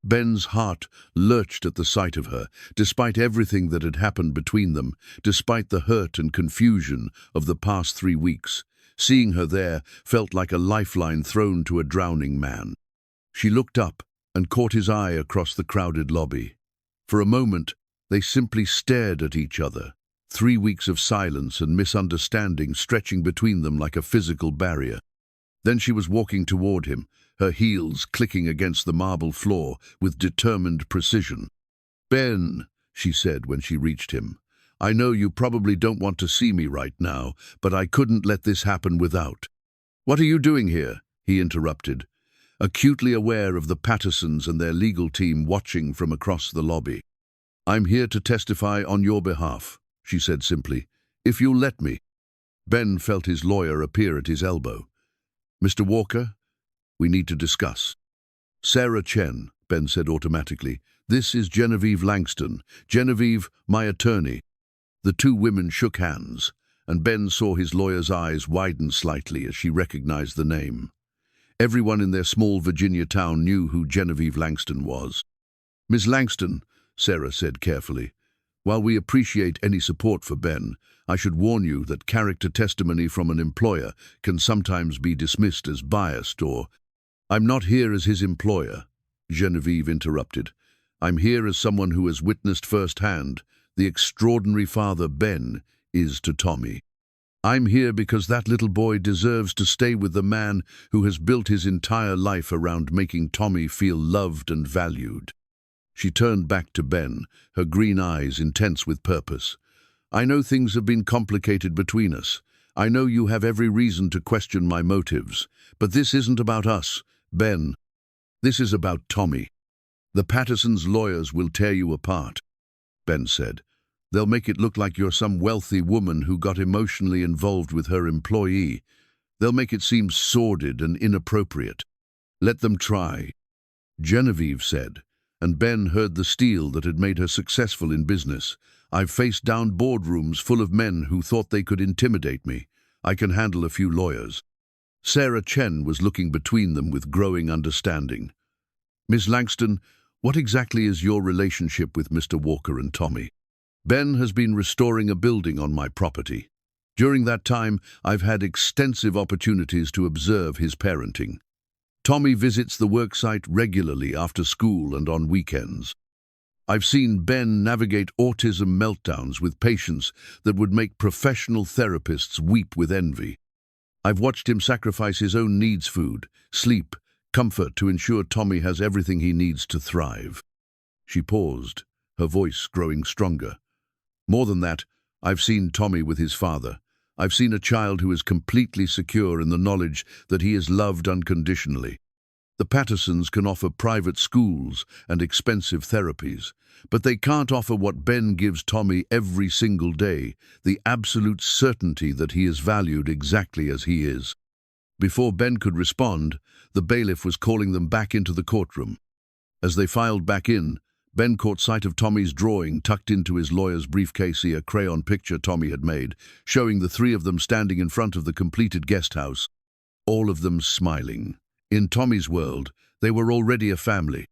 Speaker 1: Ben's heart lurched at the sight of her, despite everything that had happened between them, despite the hurt and confusion of the past 3 weeks. Seeing her there felt like a lifeline thrown to a drowning man. She looked up and caught his eye across the crowded lobby. For a moment, they simply stared at each other, 3 weeks of silence and misunderstanding stretching between them like a physical barrier. Then she was walking toward him, her heels clicking against the marble floor with determined precision. "Ben," she said when she reached him, "I know you probably don't want to see me right now, but I couldn't let this happen without." "What are you doing here?" he interrupted, acutely aware of the Pattersons and their legal team watching from across the lobby. "I'm here to testify on your behalf," she said simply, "if you'll let me." Ben felt his lawyer appear at his elbow. "Mr. Walker, we need to discuss." "Sarah Chen," Ben said automatically. "This is Genevieve Langston. Genevieve, my attorney." The two women shook hands, and Ben saw his lawyer's eyes widen slightly as she recognized the name. Everyone in their small Virginia town knew who Genevieve Langston was. "Miss Langston," Sarah said carefully, "while we appreciate any support for Ben, I should warn you that character testimony from an employer can sometimes be dismissed as biased or—" "I'm not here as his employer," Genevieve interrupted. "I'm here as someone who has witnessed firsthand the extraordinary father Ben is to Tommy. I'm here because that little boy deserves to stay with the man who has built his entire life around making Tommy feel loved and valued." She turned back to Ben, her green eyes intense with purpose. "I know things have been complicated between us. I know you have every reason to question my motives. But this isn't about us, Ben. This is about Tommy. The Pattersons' lawyers will tear you apart," Ben said. "They'll make it look like you're some wealthy woman who got emotionally involved with her employee. They'll make it seem sordid and inappropriate. Let them try," Genevieve said, and Ben heard the steel that had made her successful in business. "I've faced down boardrooms full of men who thought they could intimidate me. I can handle a few lawyers." Sarah Chen was looking between them with growing understanding. "Miss Langston, what exactly is your relationship with Mr. Walker and Tommy?" "Ben has been restoring a building on my property. During that time, I've had extensive opportunities to observe his parenting. Tommy visits the worksite regularly after school and on weekends. I've seen Ben navigate autism meltdowns with patience that would make professional therapists weep with envy. I've watched him sacrifice his own needs, food, sleep, comfort, to ensure Tommy has everything he needs to thrive." She paused, her voice growing stronger. "More than that, I've seen Tommy with his father. I've seen a child who is completely secure in the knowledge that he is loved unconditionally. The Pattersons can offer private schools and expensive therapies, but they can't offer what Ben gives Tommy every single day, the absolute certainty that he is valued exactly as he is." Before Ben could respond, the bailiff was calling them back into the courtroom. As they filed back in, Ben caught sight of Tommy's drawing tucked into his lawyer's briefcase, a crayon picture Tommy had made, showing the three of them standing in front of the completed guest house, all of them smiling. In Tommy's world, they were already a family.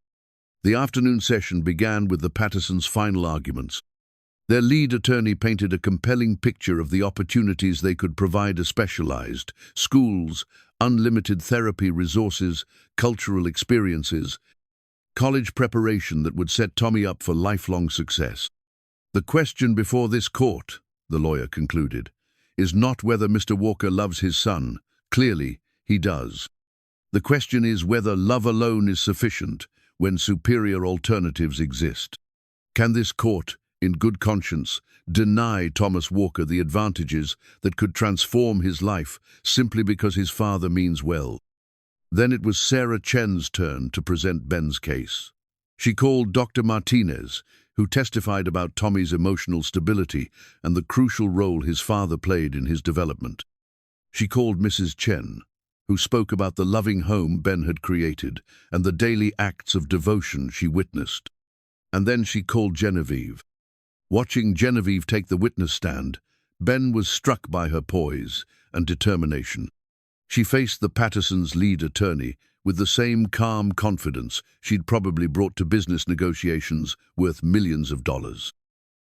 Speaker 1: The afternoon session began with the Pattersons' final arguments. Their lead attorney painted a compelling picture of the opportunities they could provide: a specialized schools, unlimited therapy resources, cultural experiences, college preparation that would set Tommy up for lifelong success. "The question before this court," the lawyer concluded, "is not whether Mr. Walker loves his son. Clearly, he does. The question is whether love alone is sufficient when superior alternatives exist. Can this court, in good conscience, deny Thomas Walker the advantages that could transform his life simply because his father means well?" Then it was Sarah Chen's turn to present Ben's case. She called Dr. Martinez, who testified about Tommy's emotional stability and the crucial role his father played in his development. She called Mrs. Chen, who spoke about the loving home Ben had created and the daily acts of devotion she witnessed. And then she called Genevieve. Watching Genevieve take the witness stand, Ben was struck by her poise and determination. She faced the Pattersons' lead attorney with the same calm confidence she'd probably brought to business negotiations worth millions of dollars.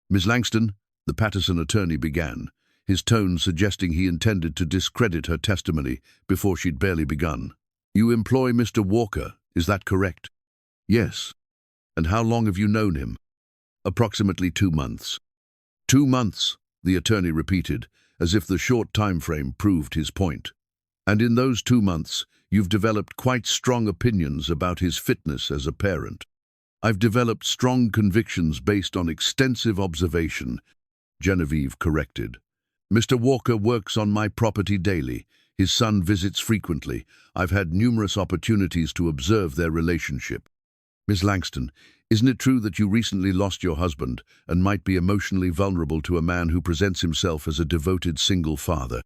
Speaker 1: "Miss Langston," the Patterson attorney began, his tone suggesting he intended to discredit her testimony before she'd barely begun. "You employ Mr. Walker, is that correct?" "Yes." "And how long have you known him?" "Approximately 2 months." 2 months, the attorney repeated, as if the short time frame proved his point. "And in those 2 months, you've developed quite strong opinions about his fitness as a parent." "I've developed strong convictions based on extensive observation," Genevieve corrected. "Mr. Walker works on my property daily. His son visits frequently. I've had numerous opportunities to observe their relationship." "Miss Langston, isn't it true that you recently lost your husband and might be emotionally vulnerable to a man who presents himself as a devoted single father?"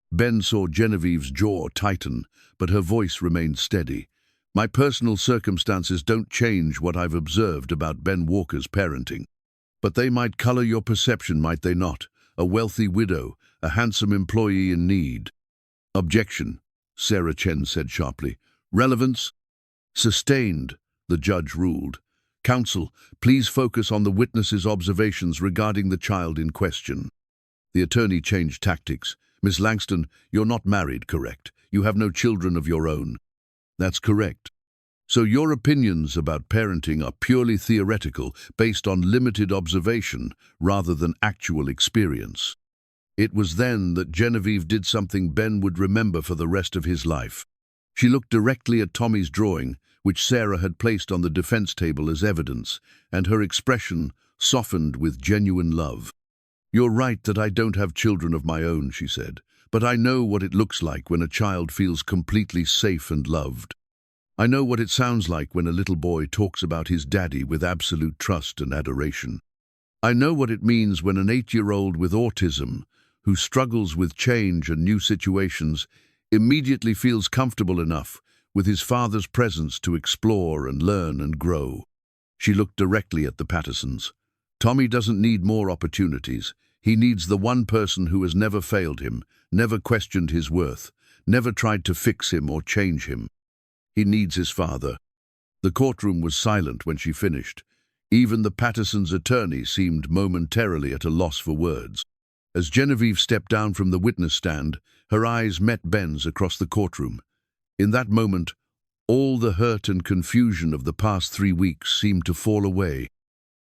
Speaker 1: Ben saw Genevieve's jaw tighten, but her voice remained steady. "My personal circumstances don't change what I've observed about Ben Walker's parenting. But they might color your perception, might they not? A wealthy widow, a handsome employee in need." "Objection," Sarah Chen said sharply. "Relevance?" "Sustained," the judge ruled. "Counsel, please focus on the witness's observations regarding the child in question." The attorney changed tactics. "Miss Langston, you're not married, correct? You have no children of your own." "That's correct." "So your opinions about parenting are purely theoretical, based on limited observation, rather than actual experience." It was then that Genevieve did something Ben would remember for the rest of his life. She looked directly at Tommy's drawing, which Sarah had placed on the defense table as evidence, and her expression softened with genuine love. "You're right that I don't have children of my own," she said, "but I know what it looks like when a child feels completely safe and loved. I know what it sounds like when a little boy talks about his daddy with absolute trust and adoration. I know what it means when an 8-year-old with autism, who struggles with change and new situations, immediately feels comfortable enough with his father's presence to explore and learn and grow." She looked directly at the Pattersons. "Tommy doesn't need more opportunities. He needs the one person who has never failed him, never questioned his worth, never tried to fix him or change him. He needs his father." The courtroom was silent when she finished. Even the Pattersons' attorney seemed momentarily at a loss for words. As Genevieve stepped down from the witness stand, her eyes met Ben's across the courtroom. In that moment, all the hurt and confusion of the past 3 weeks seemed to fall away.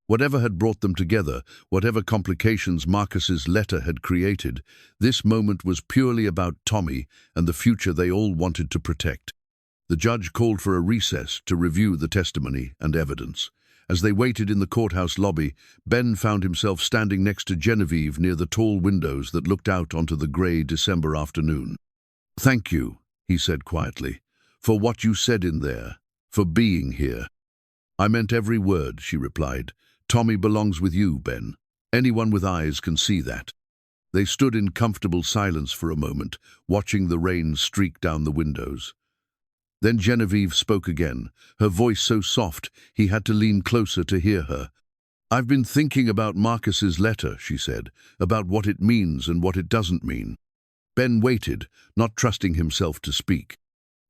Speaker 1: Whatever had brought them together, whatever complications Marcus's letter had created, this moment was purely about Tommy and the future they all wanted to protect. The judge called for a recess to review the testimony and evidence. As they waited in the courthouse lobby, Ben found himself standing next to Genevieve near the tall windows that looked out onto the grey December afternoon. "Thank you," he said quietly, "for what you said in there, for being here." "I meant every word," she replied. "Tommy belongs with you, Ben. Anyone with eyes can see that." They stood in comfortable silence for a moment, watching the rain streak down the windows. Then Genevieve spoke again, her voice so soft he had to lean closer to hear her. "I've been thinking about Marcus's letter," she said, "about what it means and what it doesn't mean." Ben waited, not trusting himself to speak.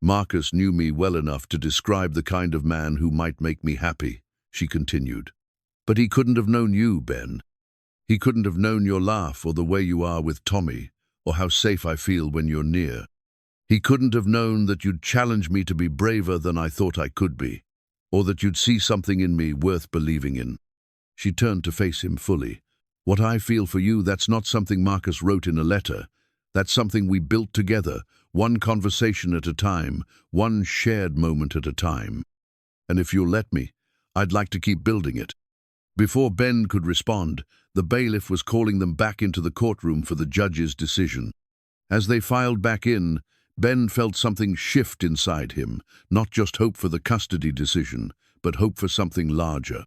Speaker 1: "Marcus knew me well enough to describe the kind of man who might make me happy," she continued. "But he couldn't have known you, Ben. He couldn't have known your laugh or the way you are with Tommy, or how safe I feel when you're near. He couldn't have known that you'd challenge me to be braver than I thought I could be, or that you'd see something in me worth believing in." She turned to face him fully. "What I feel for you, that's not something Marcus wrote in a letter. That's something we built together, one conversation at a time, one shared moment at a time. And if you'll let me, I'd like to keep building it." Before Ben could respond, the bailiff was calling them back into the courtroom for the judge's decision. As they filed back in, Ben felt something shift inside him, not just hope for the custody decision, but hope for something larger.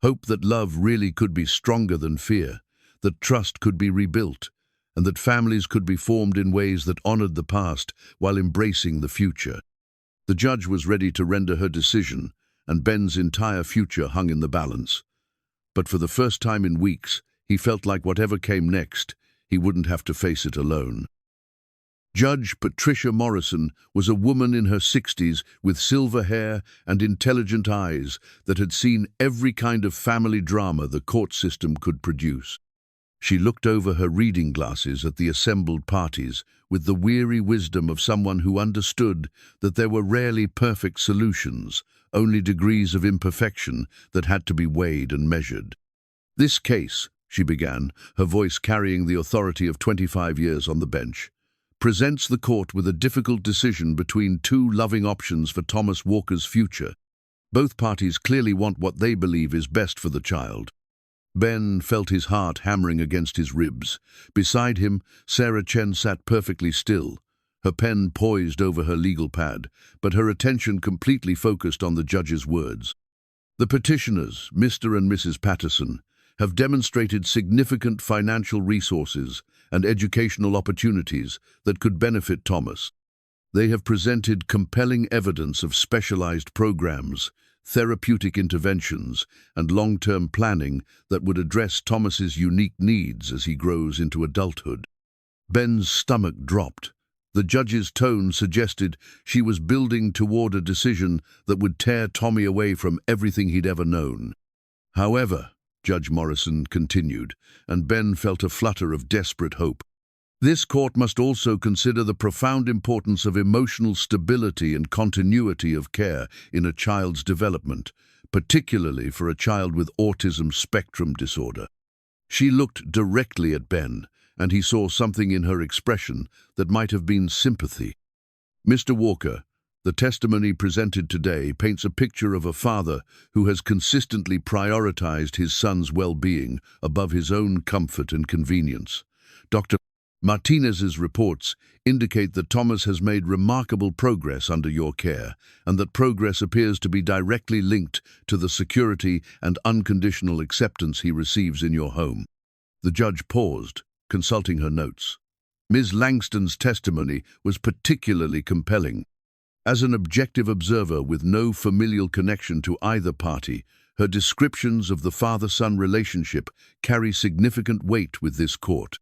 Speaker 1: Hope that love really could be stronger than fear, that trust could be rebuilt, and that families could be formed in ways that honored the past while embracing the future. The judge was ready to render her decision, and Ben's entire future hung in the balance. But for the first time in weeks, he felt like whatever came next, he wouldn't have to face it alone. Judge Patricia Morrison was a woman in her 60s with silver hair and intelligent eyes that had seen every kind of family drama the court system could produce. She looked over her reading glasses at the assembled parties with the weary wisdom of someone who understood that there were rarely perfect solutions, only degrees of imperfection that had to be weighed and measured. "This case," she began, her voice carrying the authority of 25 years on the bench, "presents the court with a difficult decision between two loving options for Thomas Walker's future. Both parties clearly want what they believe is best for the child." Ben felt his heart hammering against his ribs. Beside him, Sarah Chen sat perfectly still, her pen poised over her legal pad, but her attention completely focused on the judge's words. "The petitioners, Mr. and Mrs. Patterson, have demonstrated significant financial resources and educational opportunities that could benefit Thomas. They have presented compelling evidence of specialized programs, therapeutic interventions, and long-term planning that would address Thomas's unique needs as he grows into adulthood." Ben's stomach dropped. The judge's tone suggested she was building toward a decision that would tear Tommy away from everything he'd ever known. "However," Judge Morrison continued, and Ben felt a flutter of desperate hope, "this court must also consider the profound importance of emotional stability and continuity of care in a child's development, particularly for a child with autism spectrum disorder." She looked directly at Ben, and he saw something in her expression that might have been sympathy. "Mr. Walker, the testimony presented today paints a picture of a father who has consistently prioritized his son's well-being above his own comfort and convenience. Dr. Martinez's reports indicate that Thomas has made remarkable progress under your care, and that progress appears to be directly linked to the security and unconditional acceptance he receives in your home." The judge paused, consulting her notes. Ms. Langston's testimony was particularly compelling. As an objective observer with no familial connection to either party, her descriptions of the father-son relationship carry significant weight with this court.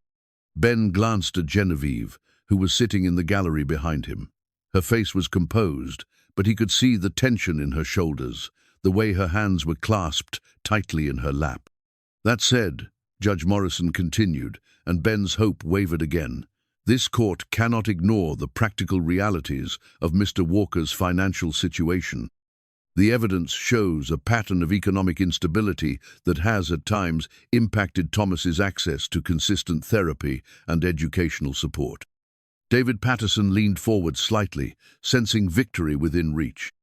Speaker 1: Ben glanced at Genevieve, who was sitting in the gallery behind him. Her face was composed, but he could see the tension in her shoulders, the way her hands were clasped tightly in her lap. "That said," Judge Morrison continued, and Ben's hope wavered again, "this court cannot ignore the practical realities of Mr. Walker's financial situation. The evidence shows a pattern of economic instability that has, at times, impacted Thomas's access to consistent therapy and educational support." David Patterson leaned forward slightly, sensing victory within reach.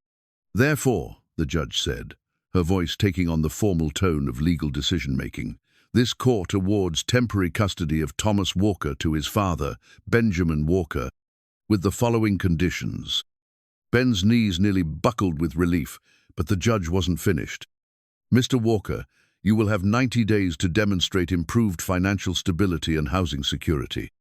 Speaker 1: "Therefore," the judge said, her voice taking on the formal tone of legal decision-making, "this court awards temporary custody of Thomas Walker to his father, Benjamin Walker, with the following conditions." Ben's knees nearly buckled with relief, but the judge wasn't finished. "Mr. Walker, you will have 90 days to demonstrate improved financial stability and housing security.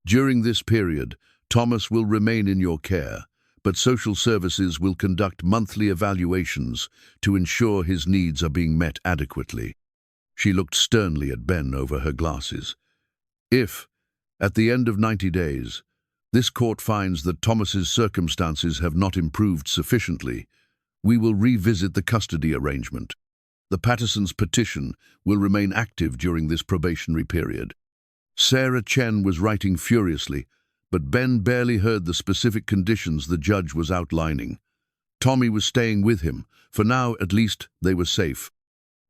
Speaker 1: During this period, Thomas will remain in your care, but social services will conduct monthly evaluations to ensure his needs are being met adequately." She looked sternly at Ben over her glasses. "If, at the end of 90 days, this court finds that Thomas's circumstances have not improved sufficiently, we will revisit the custody arrangement. The Pattersons' petition will remain active during this probationary period." Sarah Chen was writing furiously, but Ben barely heard the specific conditions the judge was outlining. Tommy was staying with him. For now, at least, they were safe.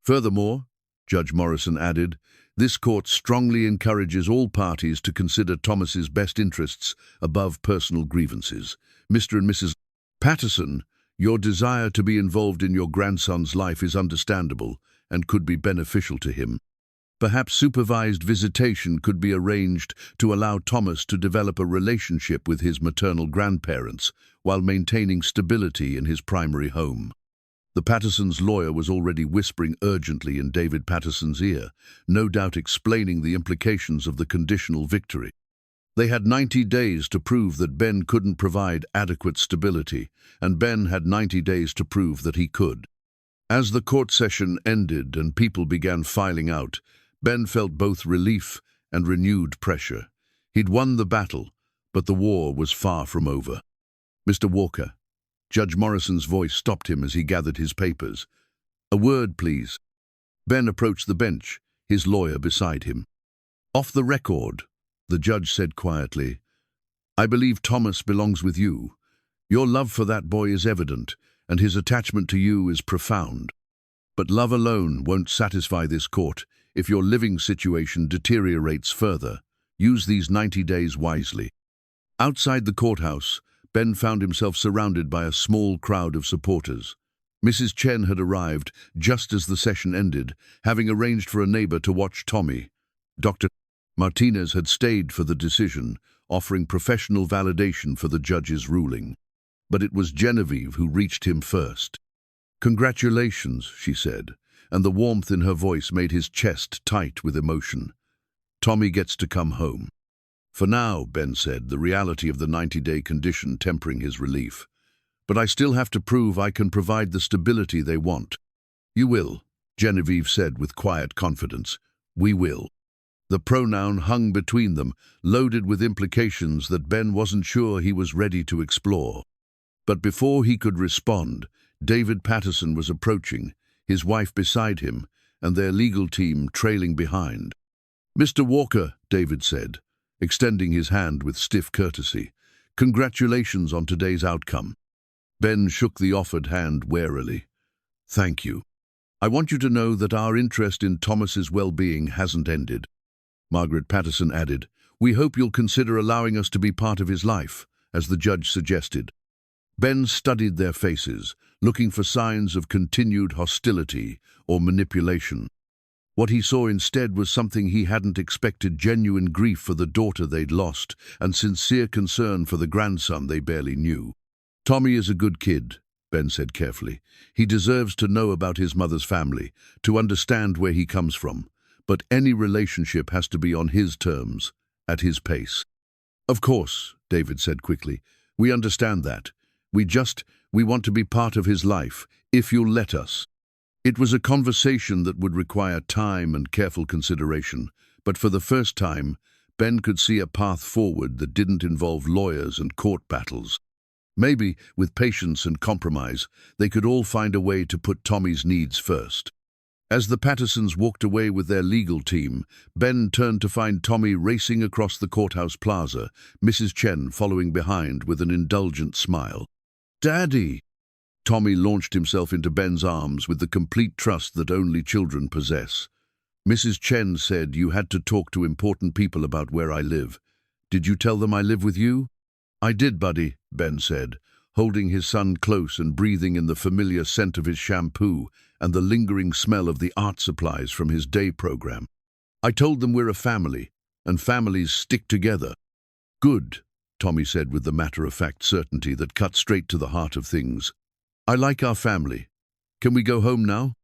Speaker 1: "Furthermore," Judge Morrison added, "this court strongly encourages all parties to consider Thomas's best interests above personal grievances. Mr. and Mrs. Patterson, your desire to be involved in your grandson's life is understandable and could be beneficial to him. Perhaps supervised visitation could be arranged to allow Thomas to develop a relationship with his maternal grandparents while maintaining stability in his primary home. The Pattersons' lawyer was already whispering urgently in David Patterson's ear, no doubt explaining the implications of the conditional victory. They had 90 days to prove that Ben couldn't provide adequate stability, and Ben had 90 days to prove that he could. As the court session ended and people began filing out, Ben felt both relief and renewed pressure. He'd won the battle, but the war was far from over. "Mr. Walker." Judge Morrison's voice stopped him as he gathered his papers. "A word, please." Ben approached the bench, his lawyer beside him. "Off the record," the judge said quietly, "I believe Thomas belongs with you. Your love for that boy is evident, and his attachment to you is profound. But love alone won't satisfy this court if your living situation deteriorates further. Use these 90 days wisely." Outside the courthouse, Ben found himself surrounded by a small crowd of supporters. Mrs. Chen had arrived just as the session ended, having arranged for a neighbor to watch Tommy. Dr. Martinez had stayed for the decision, offering professional validation for the judge's ruling. But it was Genevieve who reached him first. "Congratulations," she said, and the warmth in her voice made his chest tight with emotion. "Tommy gets to come home." "For now," Ben said, the reality of the 90-day condition tempering his relief. "But I still have to prove I can provide the stability they want." "You will," Genevieve said with quiet confidence. "We will." The pronoun hung between them, loaded with implications that Ben wasn't sure he was ready to explore. But before he could respond, David Patterson was approaching, his wife beside him, and their legal team trailing behind. "Mr. Walker," David said, extending his hand with stiff courtesy, "congratulations on today's outcome." Ben shook the offered hand warily. "Thank you. I want you to know that our interest in Thomas's well-being hasn't ended." Margaret Patterson added, "We hope you'll consider allowing us to be part of his life, as the judge suggested." Ben studied their faces, looking for signs of continued hostility or manipulation. What he saw instead was something he hadn't expected: genuine grief for the daughter they'd lost and sincere concern for the grandson they barely knew. "Tommy is a good kid," Ben said carefully. "He deserves to know about his mother's family, to understand where he comes from. But any relationship has to be on his terms, at his pace." "Of course," David said quickly. "We understand that. We want to be part of his life, if you'll let us." It was a conversation that would require time and careful consideration, but for the first time, Ben could see a path forward that didn't involve lawyers and court battles. Maybe, with patience and compromise, they could all find a way to put Tommy's needs first. As the Pattersons walked away with their legal team, Ben turned to find Tommy racing across the courthouse plaza, Mrs. Chen following behind with an indulgent smile. "Daddy!" Tommy launched himself into Ben's arms with the complete trust that only children possess. "Mrs. Chen said you had to talk to important people about where I live. Did you tell them I live with you?" "I did, buddy," Ben said, holding his son close and breathing in the familiar scent of his shampoo and the lingering smell of the art supplies from his day program. "I told them we're a family, and families stick together." "Good," Tommy said with the matter-of-fact certainty that cut straight to the heart of things. "I like our family. Can we go home now?"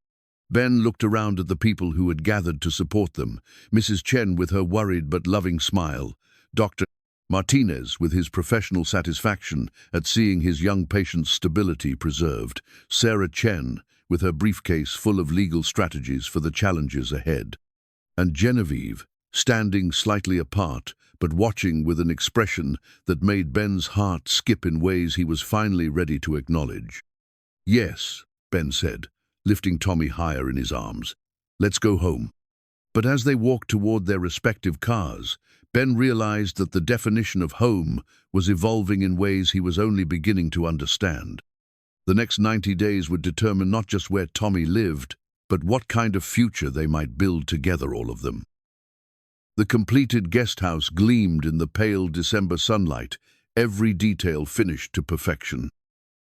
Speaker 1: Ben looked around at the people who had gathered to support them, Mrs. Chen with her worried but loving smile, Dr. Martinez with his professional satisfaction at seeing his young patient's stability preserved, Sarah Chen with her briefcase full of legal strategies for the challenges ahead, and Genevieve, standing slightly apart, but watching with an expression that made Ben's heart skip in ways he was finally ready to acknowledge. "Yes," Ben said, lifting Tommy higher in his arms. "Let's go home." But as they walked toward their respective cars, Ben realized that the definition of home was evolving in ways he was only beginning to understand. The next 90 days would determine not just where Tommy lived, but what kind of future they might build together, all of them. The completed guest house gleamed in the pale December sunlight, every detail finished to perfection.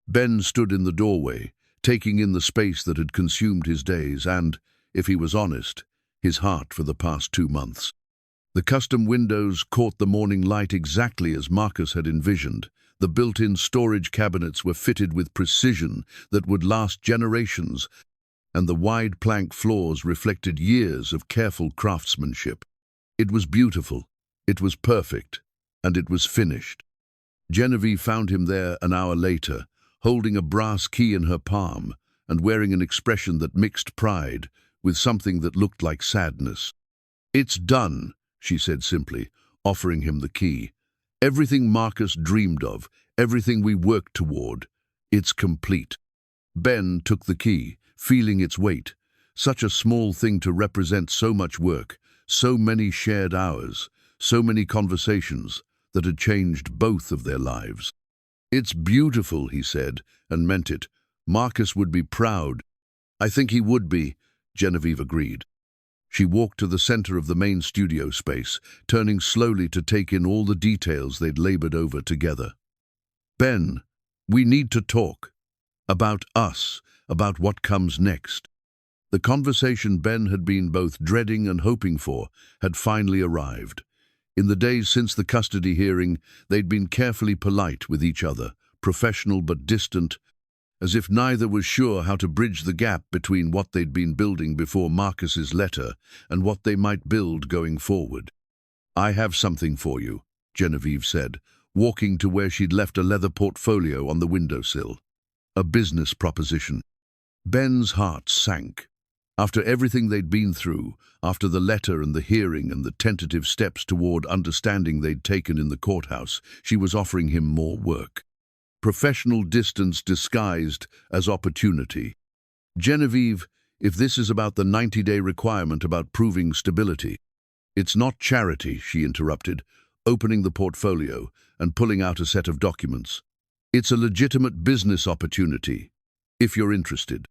Speaker 1: Ben stood in the doorway, taking in the space that had consumed his days and, if he was honest, his heart for the past 2 months. The custom windows caught the morning light exactly as Marcus had envisioned. The built-in storage cabinets were fitted with precision that would last generations, and the wide plank floors reflected years of careful craftsmanship. It was beautiful, it was perfect, and it was finished. Genevieve found him there an hour later, holding a brass key in her palm and wearing an expression that mixed pride with something that looked like sadness. "It's done," she said simply, offering him the key. "Everything Marcus dreamed of, everything we worked toward, it's complete." Ben took the key, feeling its weight. Such a small thing to represent so much work, so many shared hours, so many conversations that had changed both of their lives. "It's beautiful," he said, and meant it. "Marcus would be proud." "I think he would be," Genevieve agreed. She walked to the center of the main studio space, turning slowly to take in all the details they'd labored over together. "Ben, we need to talk. About us, about what comes next." The conversation Ben had been both dreading and hoping for had finally arrived. In the days since the custody hearing, they'd been carefully polite with each other, professional but distant, as if neither was sure how to bridge the gap between what they'd been building before Marcus's letter and what they might build going forward. "I have something for you," Genevieve said, walking to where she'd left a leather portfolio on the windowsill. "A business proposition." Ben's heart sank. After everything they'd been through, after the letter and the hearing and the tentative steps toward understanding they'd taken in the courthouse, she was offering him more work. Professional distance disguised as opportunity. "Genevieve, if this is about the 90-day requirement about proving stability—" "It's not charity," she interrupted, opening the portfolio and pulling out a set of documents. "It's a legitimate business opportunity, if you're interested."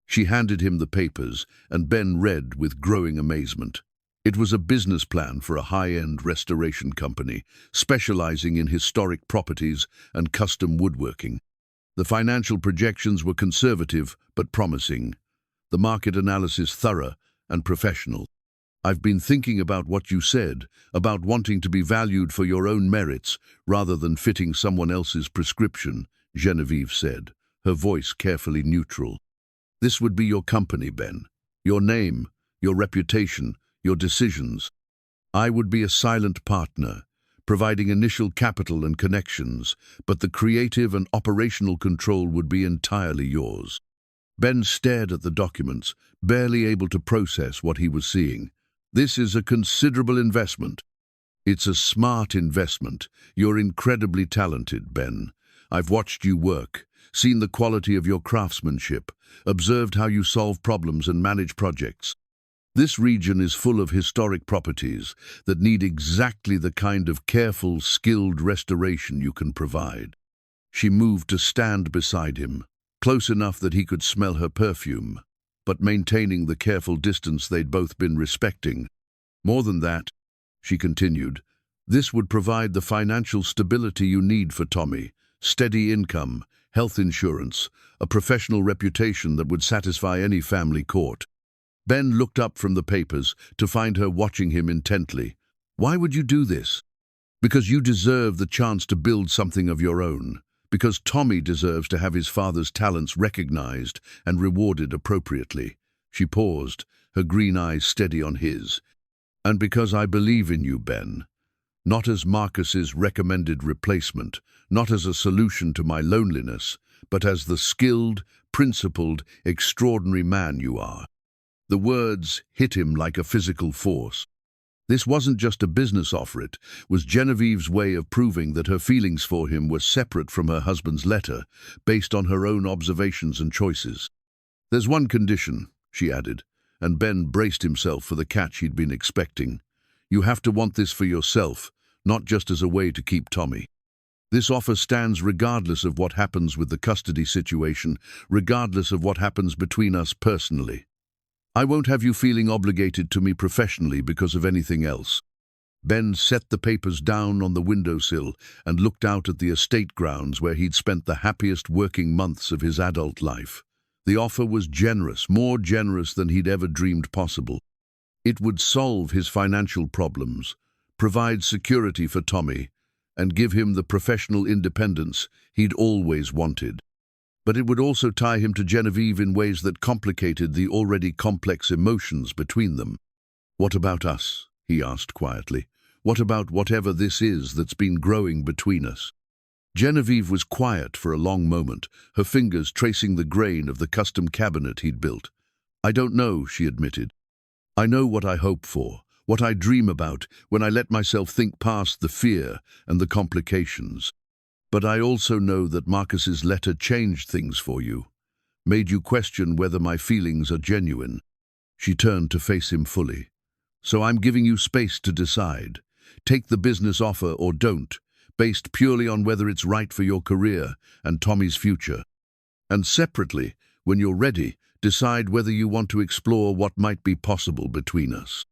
Speaker 1: She handed him the papers, and Ben read with growing amazement. It was a business plan for a high-end restoration company, specializing in historic properties and custom woodworking. The financial projections were conservative but promising, the market analysis thorough and professional. "I've been thinking about what you said, about wanting to be valued for your own merits rather than fitting someone else's prescription," Genevieve said, her voice carefully neutral. "This would be your company, Ben. Your name, your reputation, your decisions. I would be a silent partner, providing initial capital and connections, but the creative and operational control would be entirely yours." Ben stared at the documents, barely able to process what he was seeing. "This is a considerable investment." "It's a smart investment. You're incredibly talented, Ben. I've watched you work, seen the quality of your craftsmanship, observed how you solve problems and manage projects. This region is full of historic properties that need exactly the kind of careful, skilled restoration you can provide." She moved to stand beside him, close enough that he could smell her perfume, but maintaining the careful distance they'd both been respecting. "More than that," she continued, "this would provide the financial stability you need for Tommy, steady income, health insurance, a professional reputation that would satisfy any family court." Ben looked up from the papers to find her watching him intently. "Why would you do this?" "Because you deserve the chance to build something of your own. Because Tommy deserves to have his father's talents recognized and rewarded appropriately." She paused, her green eyes steady on his. "And because I believe in you, Ben. Not as Marcus's recommended replacement, not as a solution to my loneliness, but as the skilled, principled, extraordinary man you are." The words hit him like a physical force. This wasn't just a business offer, it was Genevieve's way of proving that her feelings for him were separate from her husband's letter, based on her own observations and choices. "There's one condition," she added, and Ben braced himself for the catch he'd been expecting. "You have to want this for yourself, not just as a way to keep Tommy. This offer stands regardless of what happens with the custody situation, regardless of what happens between us personally. I won't have you feeling obligated to me professionally because of anything else." Ben set the papers down on the windowsill and looked out at the estate grounds where he'd spent the happiest working months of his adult life. The offer was generous, more generous than he'd ever dreamed possible. It would solve his financial problems, provide security for Tommy, and give him the professional independence he'd always wanted. But it would also tie him to Genevieve in ways that complicated the already complex emotions between them. "What about us?" he asked quietly. "What about whatever this is that's been growing between us?" Genevieve was quiet for a long moment, her fingers tracing the grain of the custom cabinet he'd built. "I don't know," she admitted. "I know what I hope for, what I dream about when I let myself think past the fear and the complications. But I also know that Marcus's letter changed things for you, made you question whether my feelings are genuine." She turned to face him fully. "So I'm giving you space to decide. Take the business offer or don't, based purely on whether it's right for your career and Tommy's future. And separately, when you're ready, decide whether you want to explore what might be possible between us."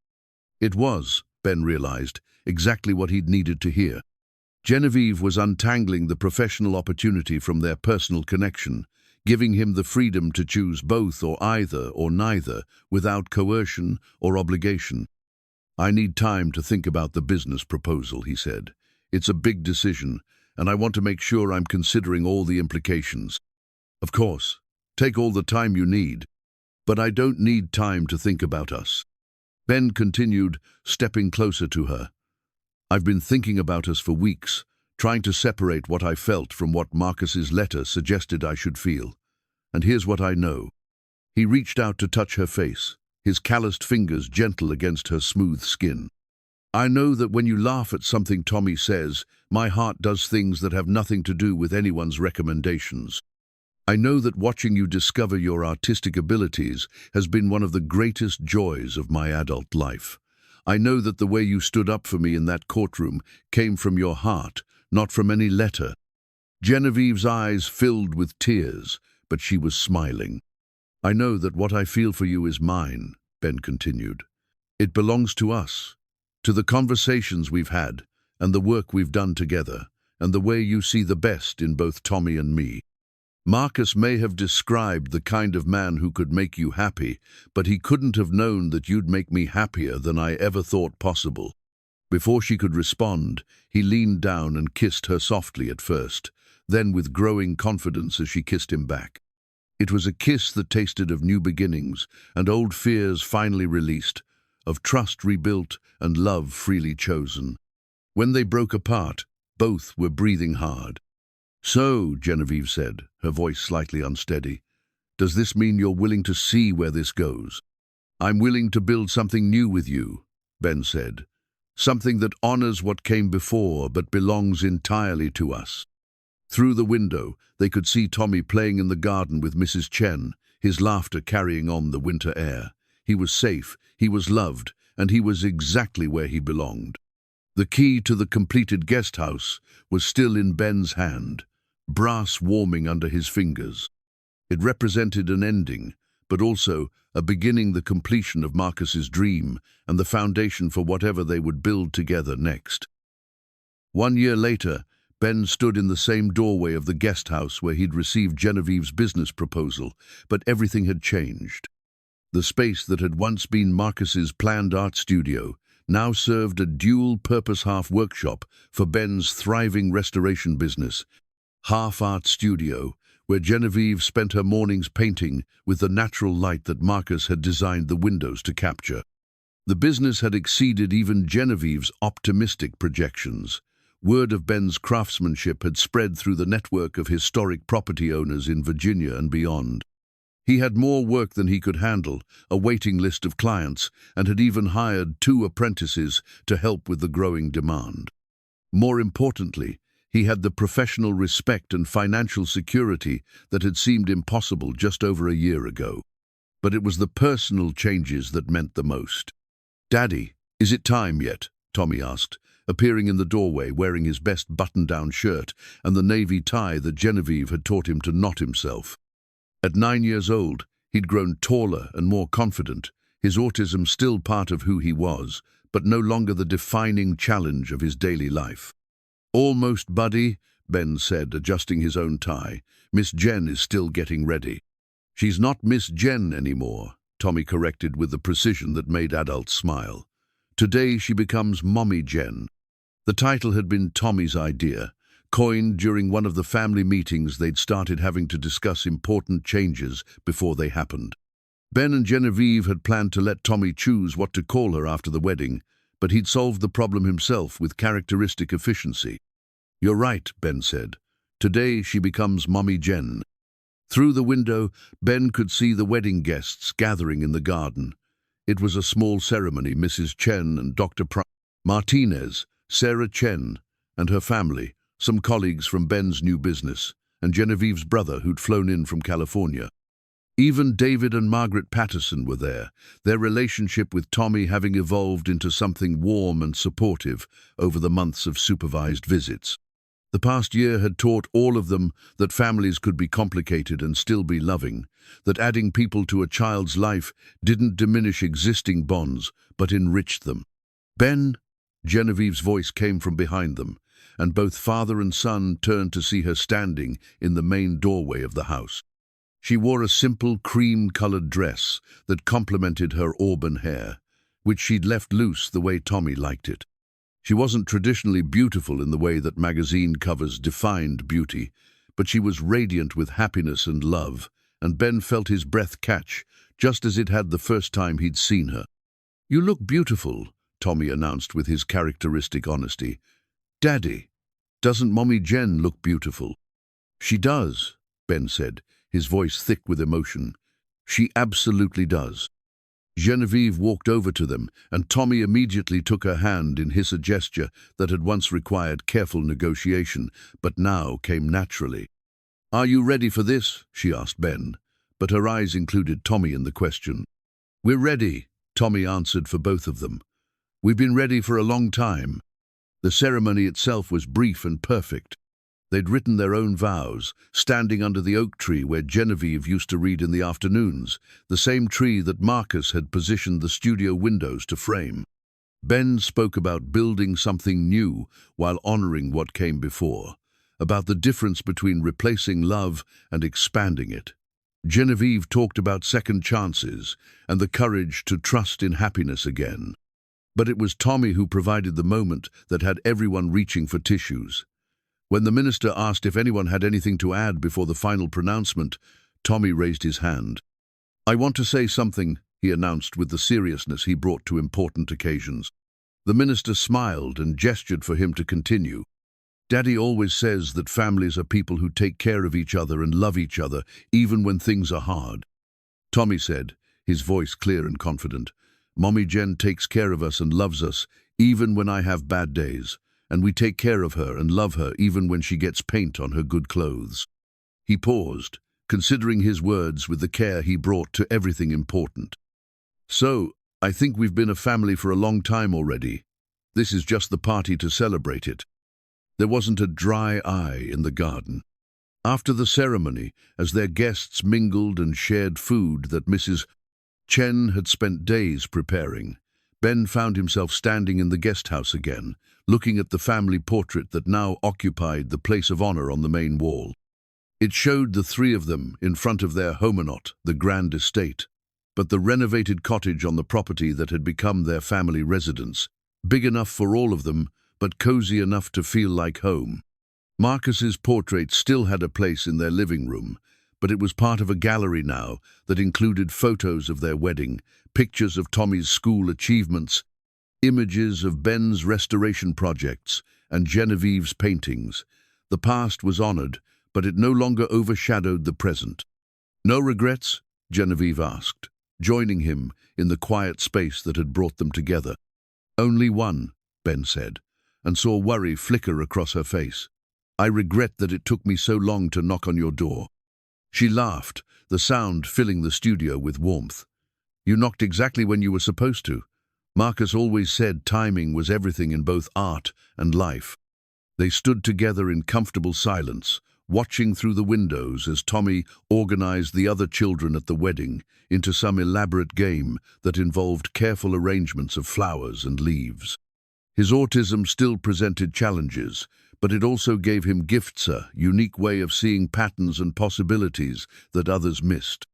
Speaker 1: It was, Ben realized, exactly what he'd needed to hear. Genevieve was untangling the professional opportunity from their personal connection, giving him the freedom to choose both or either or neither, without coercion or obligation. "I need time to think about the business proposal," he said. "It's a big decision, and I want to make sure I'm considering all the implications." "Of course, take all the time you need. But I don't need time to think about us." Ben continued, stepping closer to her. "I've been thinking about us for weeks, trying to separate what I felt from what Marcus's letter suggested I should feel. And here's what I know." He reached out to touch her face, his calloused fingers gentle against her smooth skin. "I know that when you laugh at something Tommy says, my heart does things that have nothing to do with anyone's recommendations. I know that watching you discover your artistic abilities has been one of the greatest joys of my adult life. I know that the way you stood up for me in that courtroom came from your heart, not from any letter." Genevieve's eyes filled with tears, but she was smiling. "I know that what I feel for you is mine," Ben continued. "It belongs to us, to the conversations we've had, and the work we've done together, and the way you see the best in both Tommy and me. Marcus may have described the kind of man who could make you happy, but he couldn't have known that you'd make me happier than I ever thought possible." Before she could respond, he leaned down and kissed her softly at first, then with growing confidence as she kissed him back. It was a kiss that tasted of new beginnings and old fears finally released, of trust rebuilt and love freely chosen. When they broke apart, both were breathing hard. "So," Genevieve said, her voice slightly unsteady, "does this mean you're willing to see where this goes?" "I'm willing to build something new with you," Ben said. "Something that honors what came before but belongs entirely to us." Through the window, they could see Tommy playing in the garden with Mrs. Chen, his laughter carrying on the winter air. He was safe, he was loved, and he was exactly where he belonged. The key to the completed guest house was still in Ben's hand, brass warming under his fingers. It represented an ending, but also a beginning, the completion of Marcus's dream and the foundation for whatever they would build together next. 1 year later, Ben stood in the same doorway of the guest house where he'd received Genevieve's business proposal, but everything had changed. The space that had once been Marcus's planned art studio now served a dual-purpose half workshop for Ben's thriving restoration business. Half art studio, where Genevieve spent her mornings painting with the natural light that Marcus had designed the windows to capture. The business had exceeded even Genevieve's optimistic projections. Word of Ben's craftsmanship had spread through the network of historic property owners in Virginia and beyond. He had more work than he could handle, a waiting list of clients, and had even hired 2 apprentices to help with the growing demand. More importantly, he had the professional respect and financial security that had seemed impossible just over a year ago. But it was the personal changes that meant the most. "Daddy, is it time yet?" Tommy asked, appearing in the doorway wearing his best button-down shirt and the navy tie that Genevieve had taught him to knot himself. At 9 years old, he'd grown taller and more confident, his autism still part of who he was, but no longer the defining challenge of his daily life. "Almost, buddy," Ben said, adjusting his own tie. "Miss Jen is still getting ready." "She's not Miss Jen anymore," Tommy corrected with the precision that made adults smile. Today she becomes Mommy Jen. The title had been Tommy's idea, coined during one of the family meetings they'd started having to discuss important changes before they happened. Ben and Genevieve had planned to let Tommy choose what to call her after the wedding, but he'd solved the problem himself with characteristic efficiency. "You're right," Ben said. "Today she becomes Mommy Jen." Through the window, Ben could see the wedding guests gathering in the garden. It was a small ceremony. Mrs. Chen and Dr. Martinez, Sarah Chen and her family, some colleagues from Ben's new business, and Genevieve's brother who'd flown in from California. Even David and Margaret Patterson were there, their relationship with Tommy having evolved into something warm and supportive over the months of supervised visits. The past year had taught all of them that families could be complicated and still be loving, that adding people to a child's life didn't diminish existing bonds, but enriched them. "Ben," Genevieve's voice came from behind them, and both father and son turned to see her standing in the main doorway of the house. She wore a simple cream-colored dress that complemented her auburn hair, which she'd left loose the way Tommy liked it. She wasn't traditionally beautiful in the way that magazine covers defined beauty, but she was radiant with happiness and love, and Ben felt his breath catch, just as it had the first time he'd seen her. "You look beautiful," Tommy announced with his characteristic honesty. "Daddy, doesn't Mommy Jen look beautiful?" "She does," Ben said, his voice thick with emotion. "She absolutely does." Genevieve walked over to them, and Tommy immediately took her hand in a gesture that had once required careful negotiation, but now came naturally. "Are you ready for this?" she asked Ben, but her eyes included Tommy in the question. "We're ready," Tommy answered for both of them. "We've been ready for a long time." The ceremony itself was brief and perfect. They'd written their own vows, standing under the oak tree where Genevieve used to read in the afternoons, the same tree that Marcus had positioned the studio windows to frame. Ben spoke about building something new while honoring what came before, about the difference between replacing love and expanding it. Genevieve talked about second chances and the courage to trust in happiness again. But it was Tommy who provided the moment that had everyone reaching for tissues. When the minister asked if anyone had anything to add before the final pronouncement, Tommy raised his hand. "I want to say something," he announced with the seriousness he brought to important occasions. The minister smiled and gestured for him to continue. "Daddy always says that families are people who take care of each other and love each other, even when things are hard." Tommy said, his voice clear and confident, "Mommy Jen takes care of us and loves us, even when I have bad days. And we take care of her and love her even when she gets paint on her good clothes." He paused, considering his words with the care he brought to everything important. "So, I think we've been a family for a long time already. This is just the party to celebrate it." There wasn't a dry eye in the garden. After the ceremony, as their guests mingled and shared food that Mrs. Chen had spent days preparing, Ben found himself standing in the guest house again, looking at the family portrait that now occupied the place of honor on the main wall. It showed the three of them in front of their homonot, the grand estate, but the renovated cottage on the property that had become their family residence, big enough for all of them, but cozy enough to feel like home. Marcus's portrait still had a place in their living room, but it was part of a gallery now that included photos of their wedding, pictures of Tommy's school achievements, images of Ben's restoration projects, and Genevieve's paintings. The past was honored, but it no longer overshadowed the present. "No regrets?" Genevieve asked, joining him in the quiet space that had brought them together. "Only one," Ben said, and saw worry flicker across her face. "I regret that it took me so long to knock on your door." She laughed, the sound filling the studio with warmth. "You knocked exactly when you were supposed to. Marcus always said timing was everything in both art and life." They stood together in comfortable silence, watching through the windows as Tommy organized the other children at the wedding into some elaborate game that involved careful arrangements of flowers and leaves. His autism still presented challenges, but it also gave him gifts, a unique way of seeing patterns and possibilities that others missed.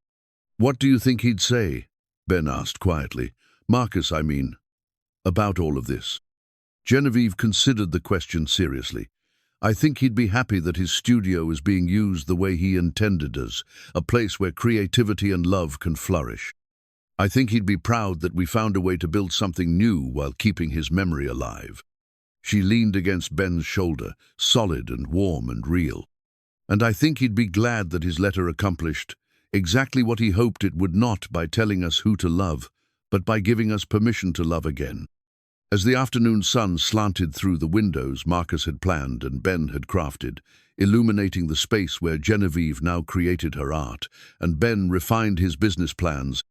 Speaker 1: "What do you think he'd say?" Ben asked quietly. Marcus, I mean, about all of this. Genevieve considered the question seriously. I think he'd be happy that his studio is being used the way he intended as, a place where creativity and love can flourish. I think he'd be proud that we found a way to build something new while keeping his memory alive. She leaned against Ben's shoulder, solid and warm and real. And I think he'd be glad that his letter accomplished exactly what he hoped it would, not by telling us who to love, but by giving us permission to love again. As the afternoon sun slanted through the windows Marcus had planned and Ben had crafted, illuminating the space where Genevieve now created her art, and Ben refined his business plans,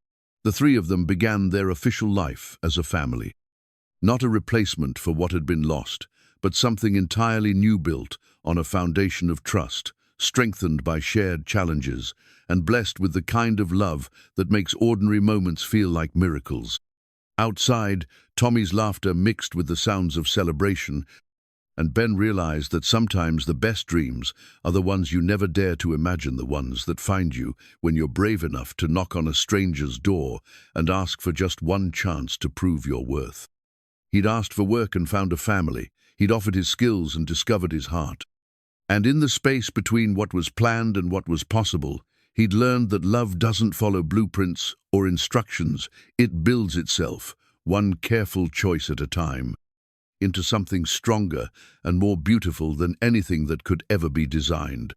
Speaker 1: the three of them began their official life as a family. Not a replacement for what had been lost, but something entirely new, built on a foundation of trust, strengthened by shared challenges, and blessed with the kind of love that makes ordinary moments feel like miracles. Outside, Tommy's laughter mixed with the sounds of celebration, and Ben realized that sometimes the best dreams are the ones you never dare to imagine, the ones that find you when you're brave enough to knock on a stranger's door and ask for just one chance to prove your worth. He'd asked for work and found a family. He'd offered his skills and discovered his heart. And in the space between what was planned and what was possible, he'd learned that love doesn't follow blueprints or instructions. It builds itself, one careful choice at a time, into something stronger and more beautiful than anything that could ever be designed.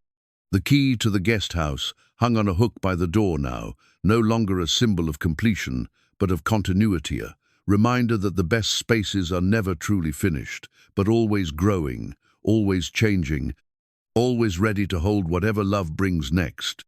Speaker 1: The key to the guest house hung on a hook by the door now, no longer a symbol of completion, but of continuity, a reminder that the best spaces are never truly finished, but always growing, always changing, always ready to hold whatever love brings next.